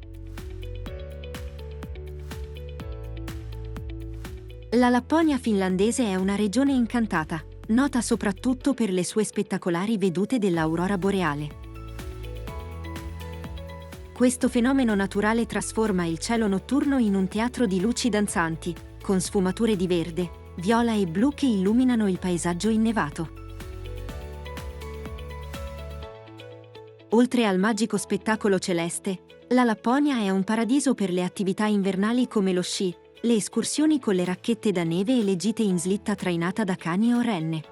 La Lapponia finlandese è una regione incantata, nota soprattutto per le sue spettacolari vedute dell'aurora boreale. Questo fenomeno naturale trasforma il cielo notturno in un teatro di luci danzanti, con sfumature di verde, viola e blu che illuminano il paesaggio innevato. Oltre al magico spettacolo celeste, la Lapponia è un paradiso per le attività invernali come lo sci, le escursioni con le racchette da neve e le gite in slitta trainata da cani o renne.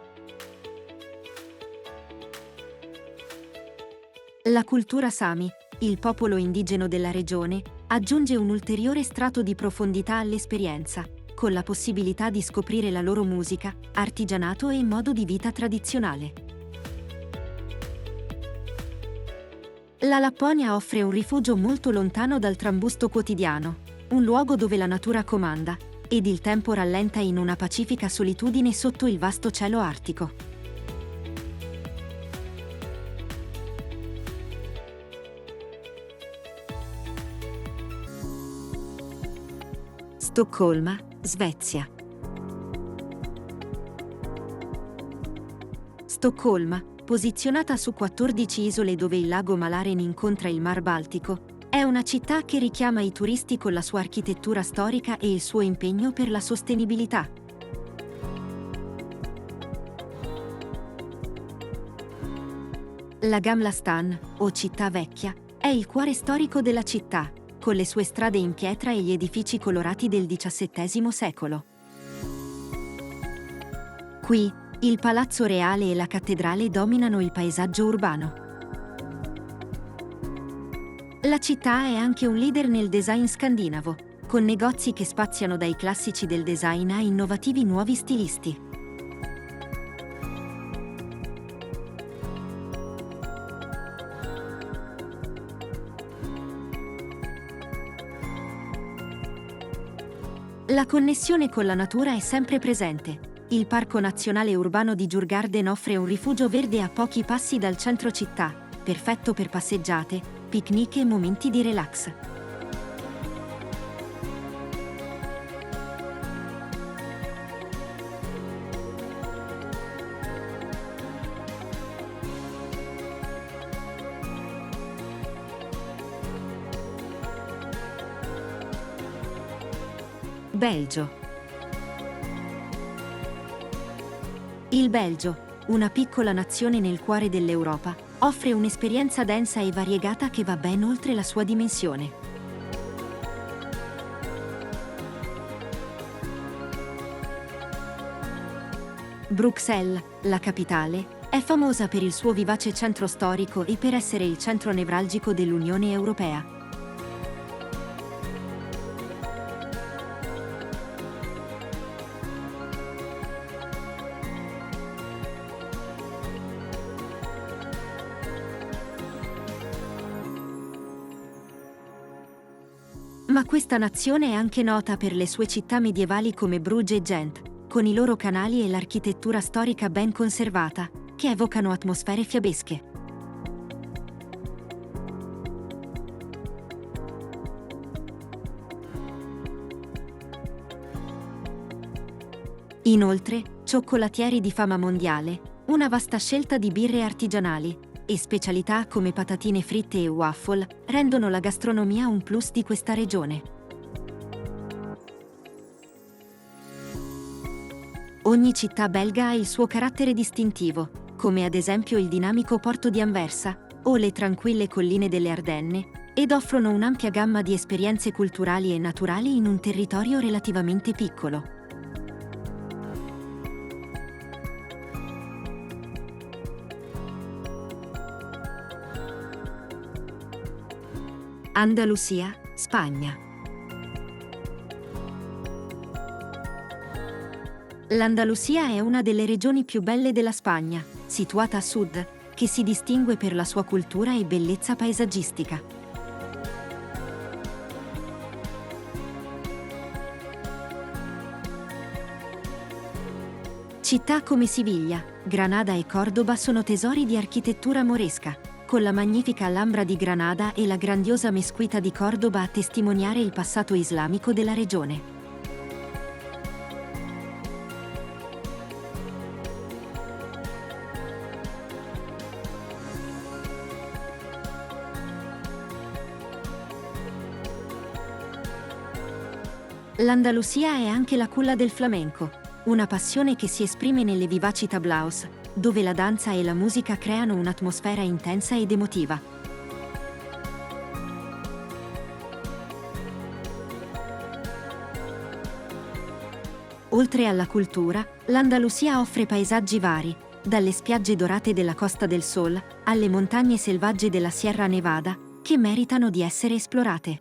La cultura Sami, il popolo indigeno della regione, aggiunge un ulteriore strato di profondità all'esperienza, con la possibilità di scoprire la loro musica, artigianato e modo di vita tradizionale. La Lapponia offre un rifugio molto lontano dal trambusto quotidiano, un luogo dove la natura comanda, ed il tempo rallenta in una pacifica solitudine sotto il vasto cielo artico. Stoccolma, Svezia. Stoccolma, posizionata su 14 isole dove il lago Malaren incontra il Mar Baltico, è una città che richiama i turisti con la sua architettura storica e il suo impegno per la sostenibilità. La Gamla Stan, o Città Vecchia, è il cuore storico della città, con le sue strade in pietra e gli edifici colorati del XVII secolo. Qui, il Palazzo Reale e la cattedrale dominano il paesaggio urbano. La città è anche un leader nel design scandinavo, con negozi che spaziano dai classici del design a innovativi nuovi stilisti. La connessione con la natura è sempre presente. Il Parco Nazionale Urbano di Djurgården offre un rifugio verde a pochi passi dal centro città, perfetto per passeggiate, picnic e momenti di relax. Belgio. Il Belgio, una piccola nazione nel cuore dell'Europa, offre un'esperienza densa e variegata che va ben oltre la sua dimensione. Bruxelles, la capitale, è famosa per il suo vivace centro storico e per essere il centro nevralgico dell'Unione Europea. Ma questa nazione è anche nota per le sue città medievali come Bruges e Gent, con i loro canali e l'architettura storica ben conservata, che evocano atmosfere fiabesche. Inoltre, cioccolatieri di fama mondiale, una vasta scelta di birre artigianali e specialità come patatine fritte e waffle rendono la gastronomia un plus di questa regione. Ogni città belga ha il suo carattere distintivo, come ad esempio il dinamico porto di Anversa o le tranquille colline delle Ardenne, ed offrono un'ampia gamma di esperienze culturali e naturali in un territorio relativamente piccolo. Andalusia, Spagna. L'Andalusia è una delle regioni più belle della Spagna, situata a sud, che si distingue per la sua cultura e bellezza paesaggistica. Città come Siviglia, Granada e Córdoba sono tesori di architettura moresca, con la magnifica Alhambra di Granada e la grandiosa mesquita di Córdoba a testimoniare il passato islamico della regione. L'Andalusia è anche la culla del flamenco, una passione che si esprime nelle vivaci tablaos, dove la danza e la musica creano un'atmosfera intensa ed emotiva. Oltre alla cultura, l'Andalusia offre paesaggi vari, dalle spiagge dorate della Costa del Sol alle montagne selvagge della Sierra Nevada, che meritano di essere esplorate.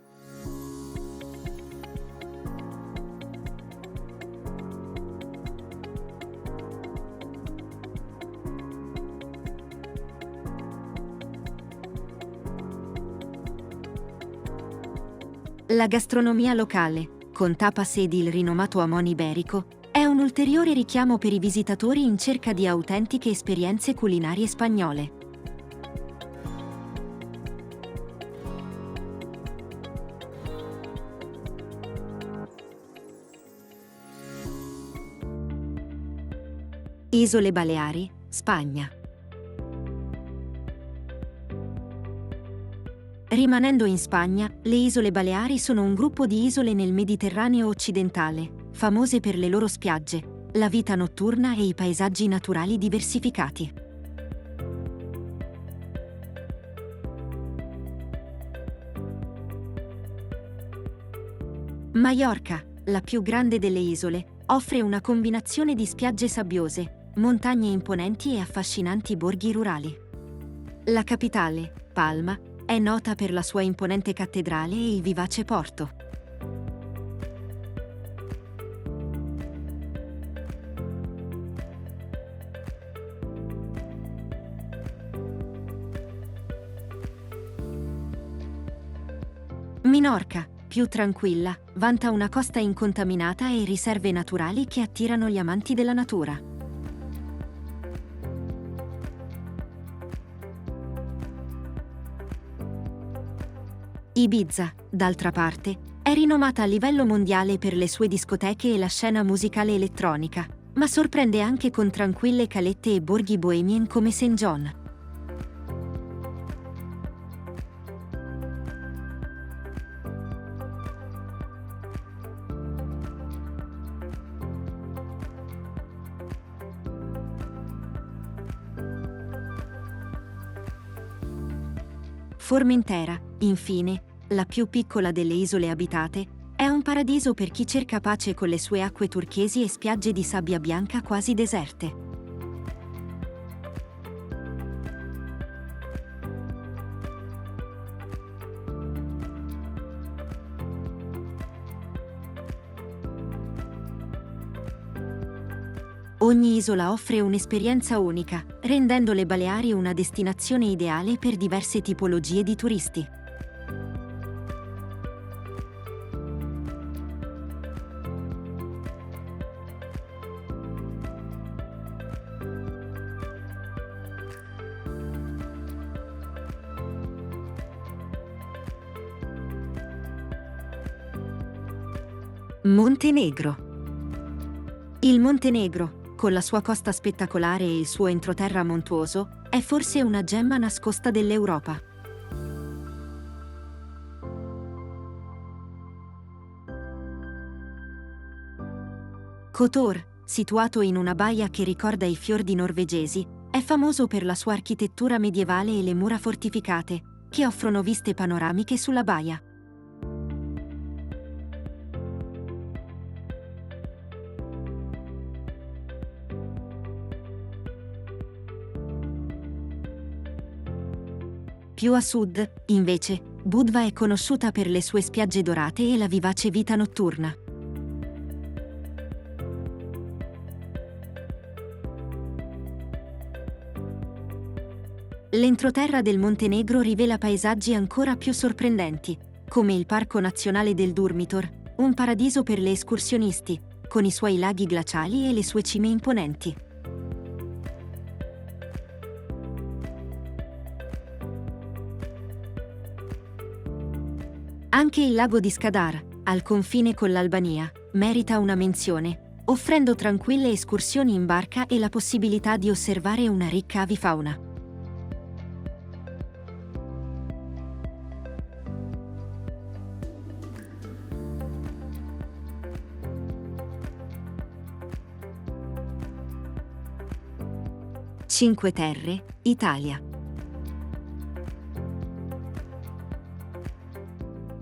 La gastronomia locale, con tapas ed il rinomato Amon iberico, è un ulteriore richiamo per i visitatori in cerca di autentiche esperienze culinarie spagnole. Isole Baleari, Spagna. Rimanendo in Spagna, le isole Baleari sono un gruppo di isole nel Mediterraneo occidentale, famose per le loro spiagge, la vita notturna e i paesaggi naturali diversificati. Maiorca, la più grande delle isole, offre una combinazione di spiagge sabbiose, montagne imponenti e affascinanti borghi rurali. La capitale, Palma, è nota per la sua imponente cattedrale e il vivace porto. Minorca, più tranquilla, vanta una costa incontaminata e riserve naturali che attirano gli amanti della natura. Ibiza, d'altra parte, è rinomata a livello mondiale per le sue discoteche e la scena musicale elettronica, ma sorprende anche con tranquille calette e borghi bohemien come St. John. Formentera, infine, la più piccola delle isole abitate, è un paradiso per chi cerca pace con le sue acque turchesi e spiagge di sabbia bianca quasi deserte. Ogni isola offre un'esperienza unica, rendendo le Baleari una destinazione ideale per diverse tipologie di turisti. Montenegro. Il Montenegro, con la sua costa spettacolare e il suo entroterra montuoso, è forse una gemma nascosta dell'Europa. Kotor, situato in una baia che ricorda i fiordi norvegesi, è famoso per la sua architettura medievale e le mura fortificate, che offrono viste panoramiche sulla baia. Più a sud, invece, Budva è conosciuta per le sue spiagge dorate e la vivace vita notturna. L'entroterra del Montenegro rivela paesaggi ancora più sorprendenti, come il Parco Nazionale del Durmitor, un paradiso per le escursionisti, con i suoi laghi glaciali e le sue cime imponenti. Anche il lago di Skadar, al confine con l'Albania, merita una menzione, offrendo tranquille escursioni in barca e la possibilità di osservare una ricca avifauna. Cinque Terre, Italia.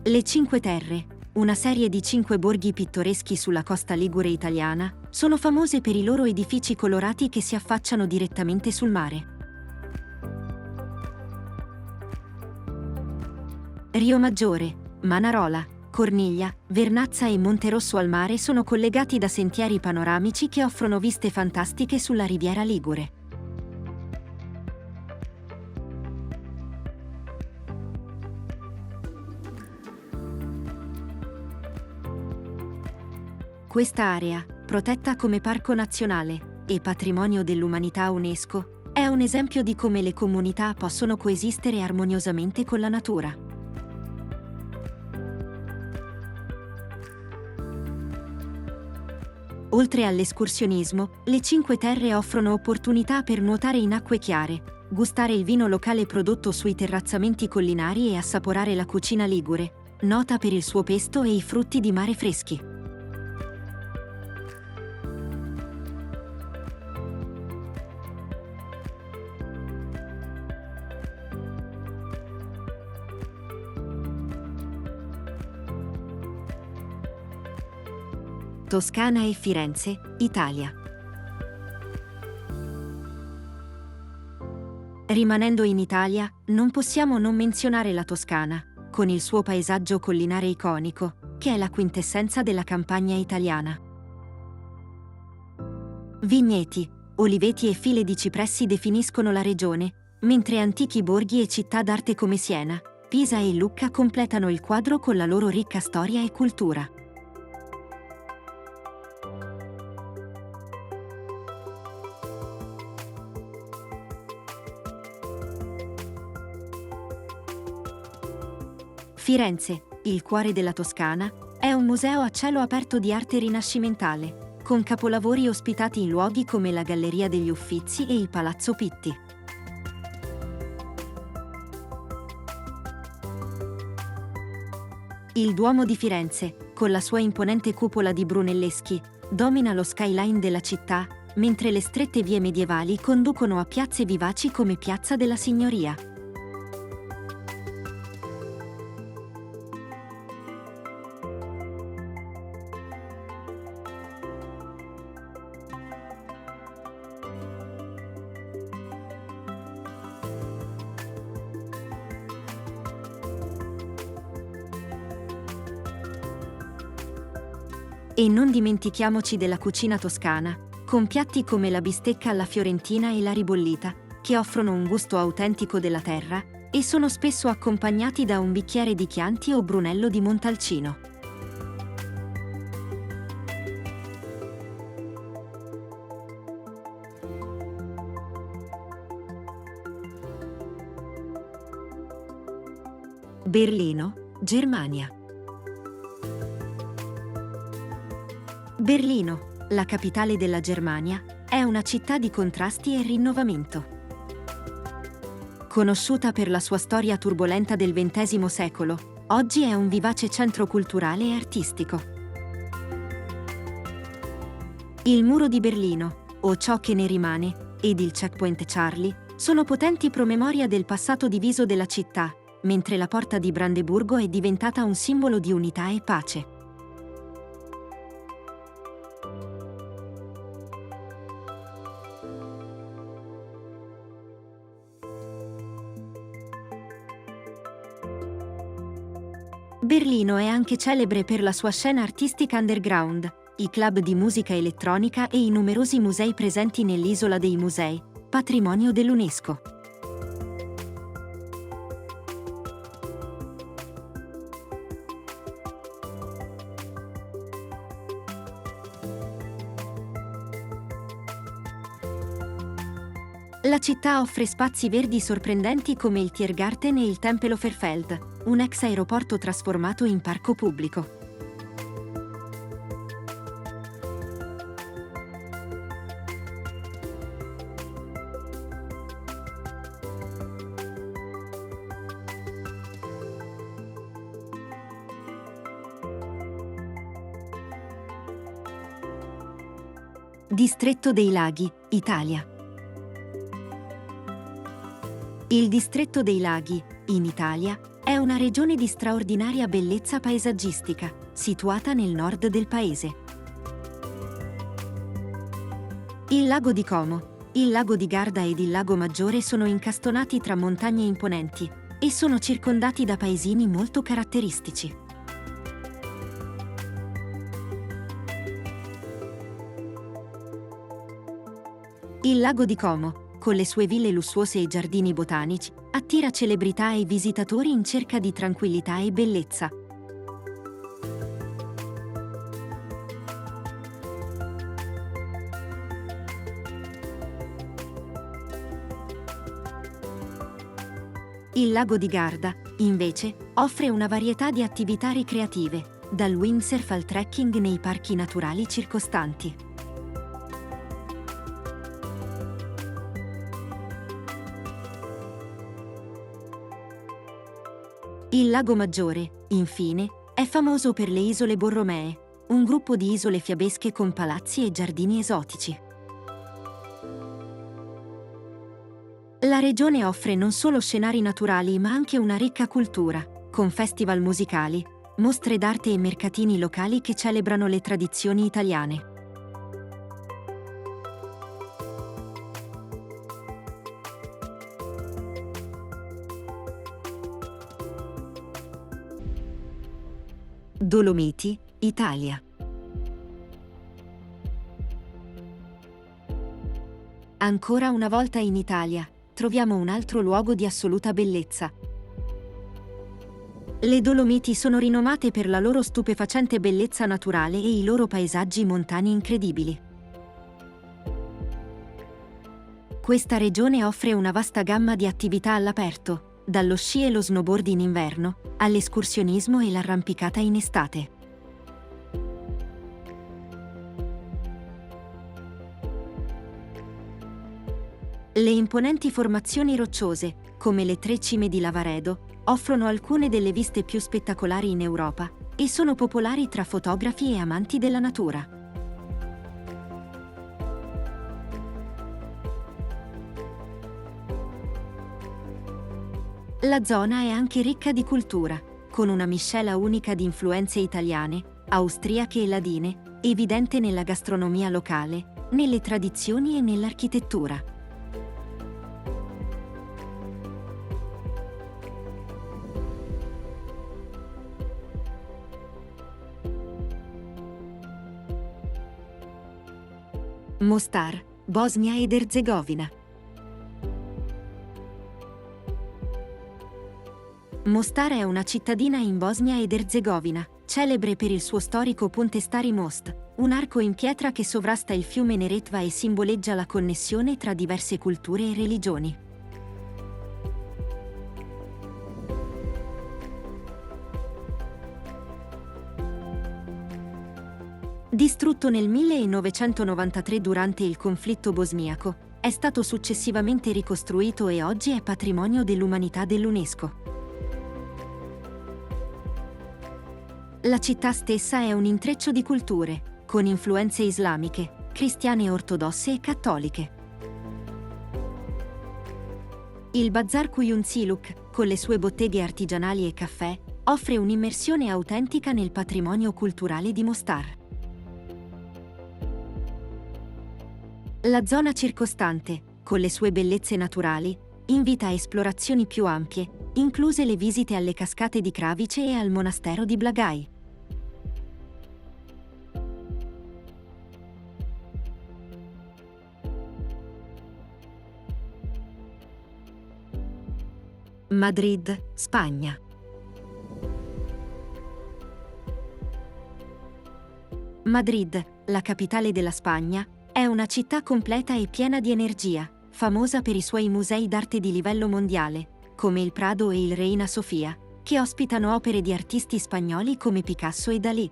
Le Cinque Terre, una serie di 5 borghi pittoreschi sulla costa ligure italiana, sono famose per i loro edifici colorati che si affacciano direttamente sul mare. Rio Maggiore, Manarola, Corniglia, Vernazza e Monterosso al Mare sono collegati da sentieri panoramici che offrono viste fantastiche sulla riviera ligure. Questa area, protetta come parco nazionale e patrimonio dell'umanità UNESCO, è un esempio di come le comunità possono coesistere armoniosamente con la natura. Oltre all'escursionismo, le Cinque Terre offrono opportunità per nuotare in acque chiare, gustare il vino locale prodotto sui terrazzamenti collinari e assaporare la cucina ligure, nota per il suo pesto e i frutti di mare freschi. Toscana e Firenze, Italia. Rimanendo in Italia, non possiamo non menzionare la Toscana, con il suo paesaggio collinare iconico, che è la quintessenza della campagna italiana. Vigneti, oliveti e file di cipressi definiscono la regione, mentre antichi borghi e città d'arte come Siena, Pisa e Lucca completano il quadro con la loro ricca storia e cultura. Firenze, il cuore della Toscana, è un museo a cielo aperto di arte rinascimentale, con capolavori ospitati in luoghi come la Galleria degli Uffizi e il Palazzo Pitti. Il Duomo di Firenze, con la sua imponente cupola di Brunelleschi, domina lo skyline della città, mentre le strette vie medievali conducono a piazze vivaci come Piazza della Signoria. E non dimentichiamoci della cucina toscana, con piatti come la bistecca alla fiorentina e la ribollita, che offrono un gusto autentico della terra e sono spesso accompagnati da un bicchiere di Chianti o Brunello di Montalcino. Berlino, Germania. Berlino, la capitale della Germania, è una città di contrasti e rinnovamento. Conosciuta per la sua storia turbolenta del XX secolo, oggi è un vivace centro culturale e artistico. Il Muro di Berlino, o ciò che ne rimane, ed il Checkpoint Charlie, sono potenti promemoria del passato diviso della città, mentre la Porta di Brandeburgo è diventata un simbolo di unità e pace. Berlino è anche celebre per la sua scena artistica underground, i club di musica elettronica e i numerosi musei presenti nell'Isola dei Musei, patrimonio dell'UNESCO. La città offre spazi verdi sorprendenti come il Tiergarten e il Tempelhoferfeld, un ex aeroporto trasformato in parco pubblico. Distretto dei Laghi, Italia. Il Distretto dei Laghi, in Italia, è una regione di straordinaria bellezza paesaggistica, situata nel nord del paese. Il lago di Como, il lago di Garda ed il lago Maggiore sono incastonati tra montagne imponenti e sono circondati da paesini molto caratteristici. Il lago di Como, con le sue ville lussuose e giardini botanici, attira celebrità e visitatori in cerca di tranquillità e bellezza. Il lago di Garda, invece, offre una varietà di attività ricreative, dal windsurf al trekking nei parchi naturali circostanti. Il Lago Maggiore, infine, è famoso per le Isole Borromee, un gruppo di isole fiabesche con palazzi e giardini esotici. La regione offre non solo scenari naturali ma anche una ricca cultura, con festival musicali, mostre d'arte e mercatini locali che celebrano le tradizioni italiane. Dolomiti, Italia. Ancora una volta in Italia, troviamo un altro luogo di assoluta bellezza. Le Dolomiti sono rinomate per la loro stupefacente bellezza naturale e i loro paesaggi montani incredibili. Questa regione offre una vasta gamma di attività all'aperto, dallo sci e lo snowboard in inverno, all'escursionismo e l'arrampicata in estate. Le imponenti formazioni rocciose, come le Tre Cime di Lavaredo, offrono alcune delle viste più spettacolari in Europa e sono popolari tra fotografi e amanti della natura. La zona è anche ricca di cultura, con una miscela unica di influenze italiane, austriache e ladine, evidente nella gastronomia locale, nelle tradizioni e nell'architettura. Mostar, Bosnia ed Erzegovina. Mostar è una cittadina in Bosnia ed Erzegovina, celebre per il suo storico ponte Stari Most, un arco in pietra che sovrasta il fiume Neretva e simboleggia la connessione tra diverse culture e religioni. Distrutto nel 1993 durante il conflitto bosniaco, è stato successivamente ricostruito e oggi è patrimonio dell'umanità dell'UNESCO. La città stessa è un intreccio di culture, con influenze islamiche, cristiane ortodosse e cattoliche. Il Bazar Kuyumculuk, con le sue botteghe artigianali e caffè, offre un'immersione autentica nel patrimonio culturale di Mostar. La zona circostante, con le sue bellezze naturali, invita a esplorazioni più ampie, incluse le visite alle cascate di Kravice e al monastero di Blagaj. Madrid, Spagna. Madrid, la capitale della Spagna, è una città completa e piena di energia, famosa per i suoi musei d'arte di livello mondiale, come il Prado e il Reina Sofia, che ospitano opere di artisti spagnoli come Picasso e Dalì.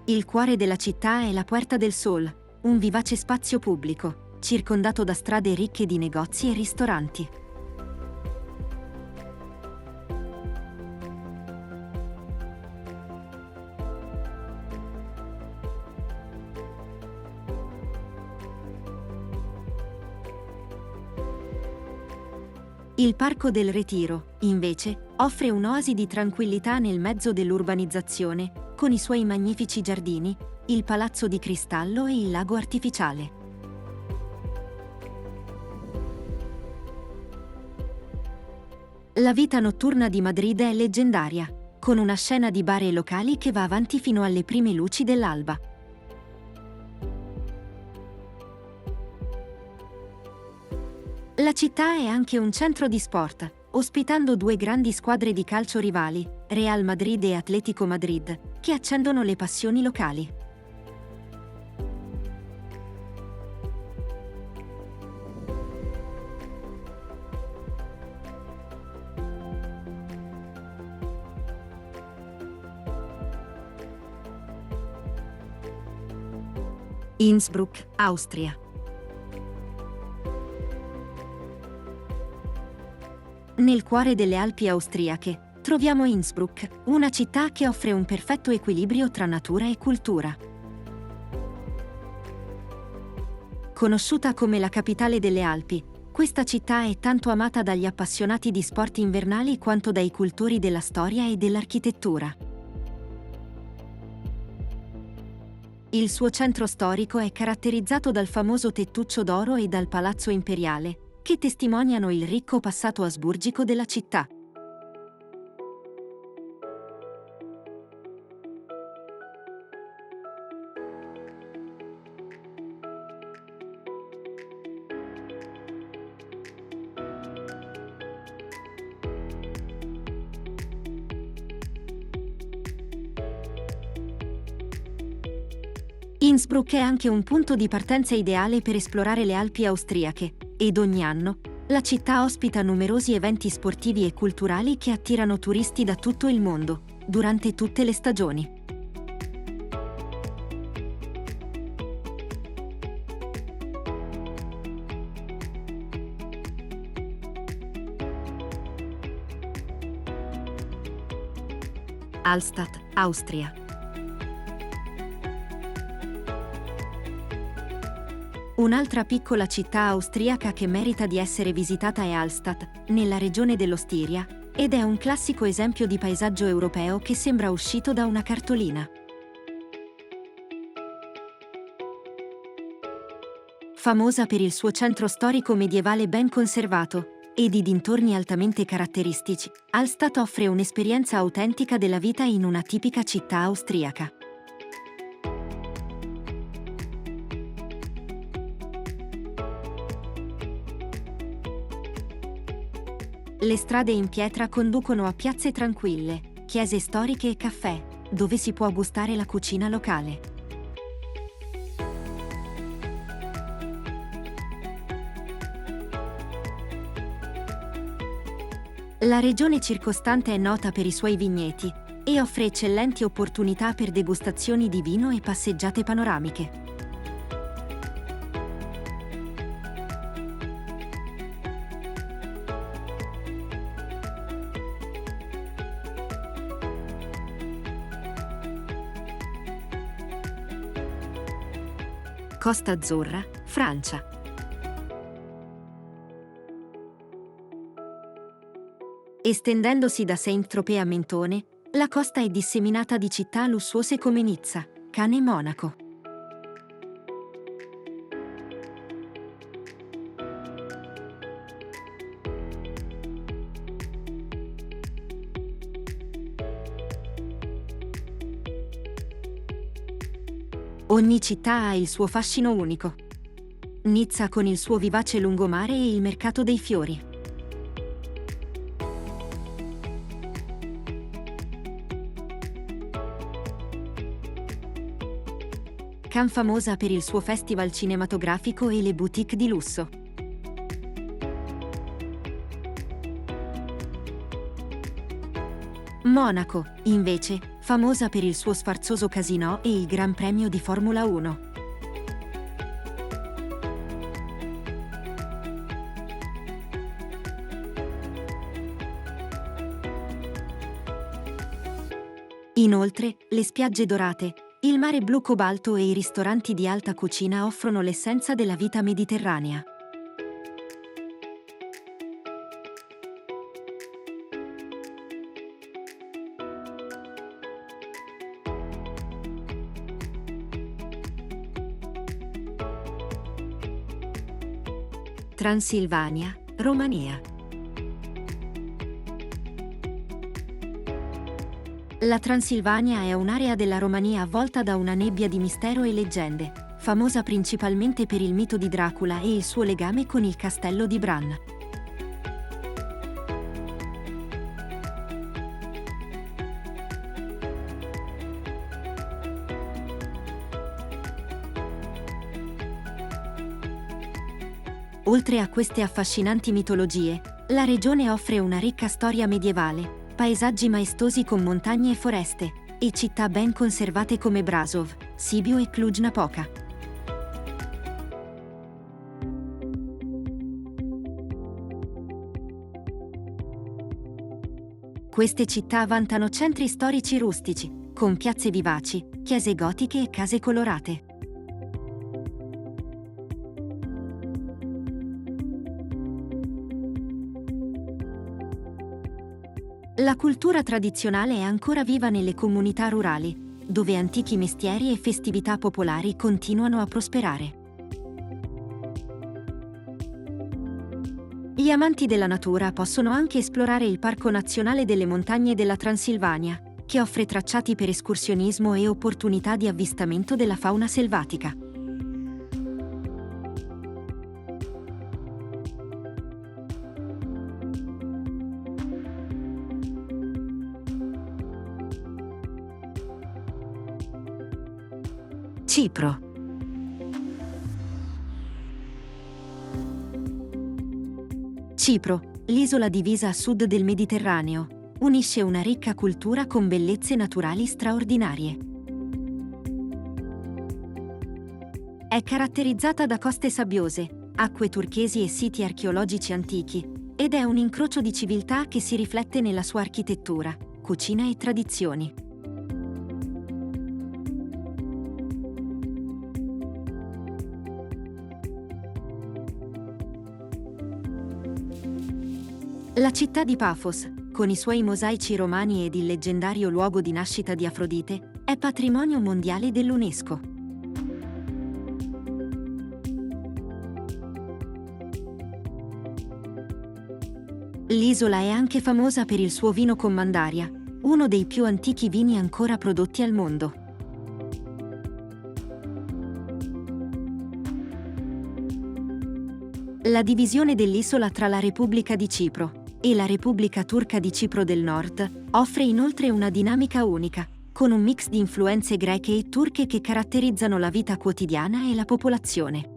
Il cuore della città è la Puerta del Sol, un vivace spazio pubblico, circondato da strade ricche di negozi e ristoranti. Il Parco del Retiro, invece, offre un'oasi di tranquillità nel mezzo dell'urbanizzazione, con i suoi magnifici giardini, il Palazzo di Cristallo e il lago artificiale. La vita notturna di Madrid è leggendaria, con una scena di bar e locali che va avanti fino alle prime luci dell'alba. La città è anche un centro di sport, ospitando due grandi squadre di calcio rivali, Real Madrid e Atlético Madrid, che accendono le passioni locali. Innsbruck, Austria. Nel cuore delle Alpi austriache, troviamo Innsbruck, una città che offre un perfetto equilibrio tra natura e cultura. Conosciuta come la capitale delle Alpi, questa città è tanto amata dagli appassionati di sport invernali quanto dai cultori della storia e dell'architettura. Il suo centro storico è caratterizzato dal famoso tettuccio d'oro e dal Palazzo Imperiale, che testimoniano il ricco passato asburgico della città. Innsbruck è anche un punto di partenza ideale per esplorare le Alpi austriache, ed ogni anno la città ospita numerosi eventi sportivi e culturali che attirano turisti da tutto il mondo, durante tutte le stagioni. Hallstatt, Austria. Un'altra piccola città austriaca che merita di essere visitata è Hallstatt, nella regione dell'Ostiria, ed è un classico esempio di paesaggio europeo che sembra uscito da una cartolina. Famosa per il suo centro storico medievale ben conservato ed i dintorni altamente caratteristici, Hallstatt offre un'esperienza autentica della vita in una tipica città austriaca. Le strade in pietra conducono a piazze tranquille, chiese storiche e caffè, dove si può gustare la cucina locale. La regione circostante è nota per i suoi vigneti e offre eccellenti opportunità per degustazioni di vino e passeggiate panoramiche. Costa Azzurra, Francia. Estendendosi da Saint-Tropez a Mentone, la costa è disseminata di città lussuose come Nizza, Cannes e Monaco. Ogni città ha il suo fascino unico. Nizza con il suo vivace lungomare e il mercato dei fiori. Cannes famosa per il suo festival cinematografico e le boutique di lusso. Monaco, invece, famosa per il suo sfarzoso casinò e il Gran Premio di Formula 1. Inoltre, le spiagge dorate, il mare blu cobalto e i ristoranti di alta cucina offrono l'essenza della vita mediterranea. Transilvania, Romania. La Transilvania è un'area della Romania avvolta da una nebbia di mistero e leggende, famosa principalmente per il mito di Dracula e il suo legame con il castello di Bran. Oltre a queste affascinanti mitologie, la regione offre una ricca storia medievale, paesaggi maestosi con montagne e foreste, e città ben conservate come Brasov, Sibiu e Cluj-Napoca. Queste città vantano centri storici rustici, con piazze vivaci, chiese gotiche e case colorate. La cultura tradizionale è ancora viva nelle comunità rurali, dove antichi mestieri e festività popolari continuano a prosperare. Gli amanti della natura possono anche esplorare il Parco Nazionale delle Montagne della Transilvania, che offre tracciati per escursionismo e opportunità di avvistamento della fauna selvatica. Cipro. Cipro, l'isola divisa a sud del Mediterraneo, unisce una ricca cultura con bellezze naturali straordinarie. È caratterizzata da coste sabbiose, acque turchesi e siti archeologici antichi, ed è un incrocio di civiltà che si riflette nella sua architettura, cucina e tradizioni. La città di Pafos, con i suoi mosaici romani ed il leggendario luogo di nascita di Afrodite, è patrimonio mondiale dell'UNESCO. L'isola è anche famosa per il suo vino Commandaria, uno dei più antichi vini ancora prodotti al mondo. La divisione dell'isola tra la Repubblica di Cipro e la Repubblica Turca di Cipro del Nord offre inoltre una dinamica unica, con un mix di influenze greche e turche che caratterizzano la vita quotidiana e la popolazione.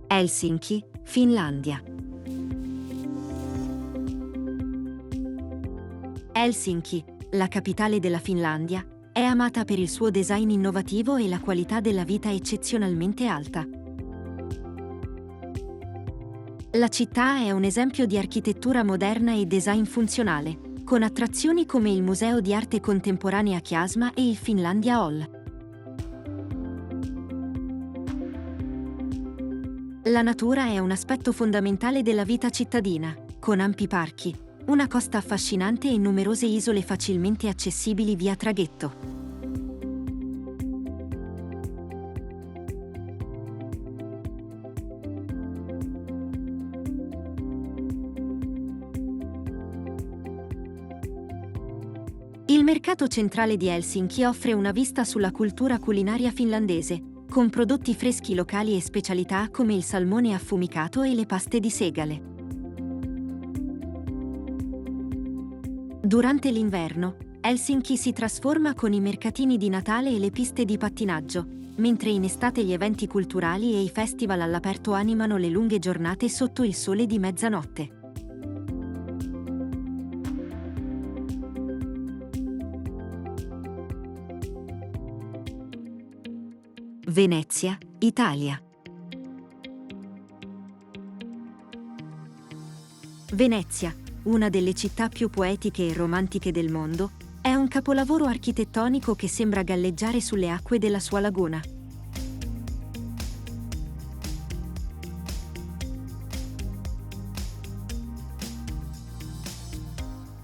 Helsinki, Finlandia. Helsinki, la capitale della Finlandia, è amata per il suo design innovativo e la qualità della vita eccezionalmente alta. La città è un esempio di architettura moderna e design funzionale, con attrazioni come il Museo di Arte Contemporanea Kiasma e il Finlandia Hall. La natura è un aspetto fondamentale della vita cittadina, con ampi parchi, una costa affascinante e numerose isole facilmente accessibili via traghetto. Il mercato centrale di Helsinki offre una vista sulla cultura culinaria finlandese, con prodotti freschi locali e specialità come il salmone affumicato e le paste di segale. Durante l'inverno, Helsinki si trasforma con i mercatini di Natale e le piste di pattinaggio, mentre in estate gli eventi culturali e i festival all'aperto animano le lunghe giornate sotto il sole di mezzanotte. Venezia, Italia. Venezia, una delle città più poetiche e romantiche del mondo, è un capolavoro architettonico che sembra galleggiare sulle acque della sua laguna.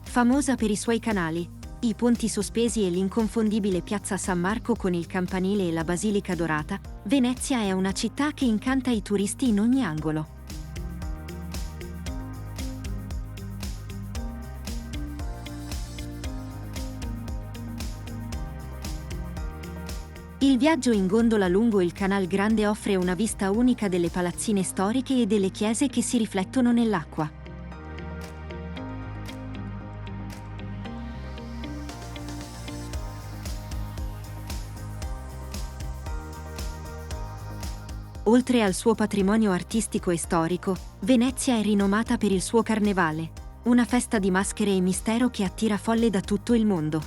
Famosa per i suoi canali, i ponti sospesi e l'inconfondibile piazza San Marco con il campanile e la Basilica Dorata, Venezia è una città che incanta i turisti in ogni angolo. Il viaggio in gondola lungo il Canal Grande offre una vista unica delle palazzine storiche e delle chiese che si riflettono nell'acqua. Oltre al suo patrimonio artistico e storico, Venezia è rinomata per il suo carnevale, Una festa di maschere e mistero che attira folle da tutto il mondo.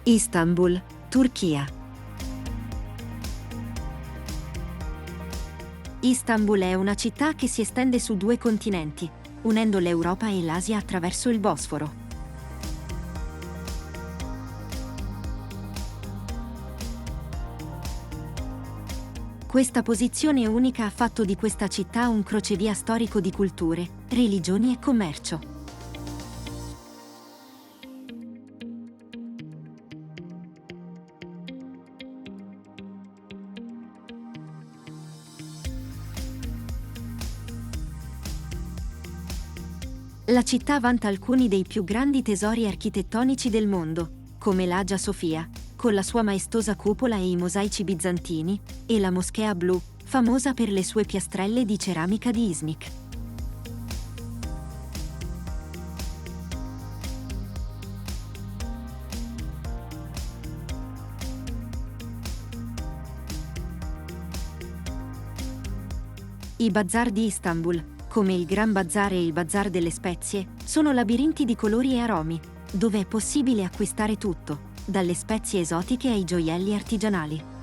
Istanbul, Turchia. Istanbul è una città che si estende su 2 continenti, unendo l'Europa e l'Asia attraverso il Bosforo. Questa posizione unica ha fatto di questa città un crocevia storico di culture, religioni e commercio. La città vanta alcuni dei più grandi tesori architettonici del mondo, come l'Hagia Sophia, con la sua maestosa cupola e i mosaici bizantini, e la Moschea Blu, famosa per le sue piastrelle di ceramica di Iznik. I bazar di Istanbul, come il Gran Bazar e il Bazar delle Spezie, sono labirinti di colori e aromi, dove è possibile acquistare tutto, dalle spezie esotiche ai gioielli artigianali.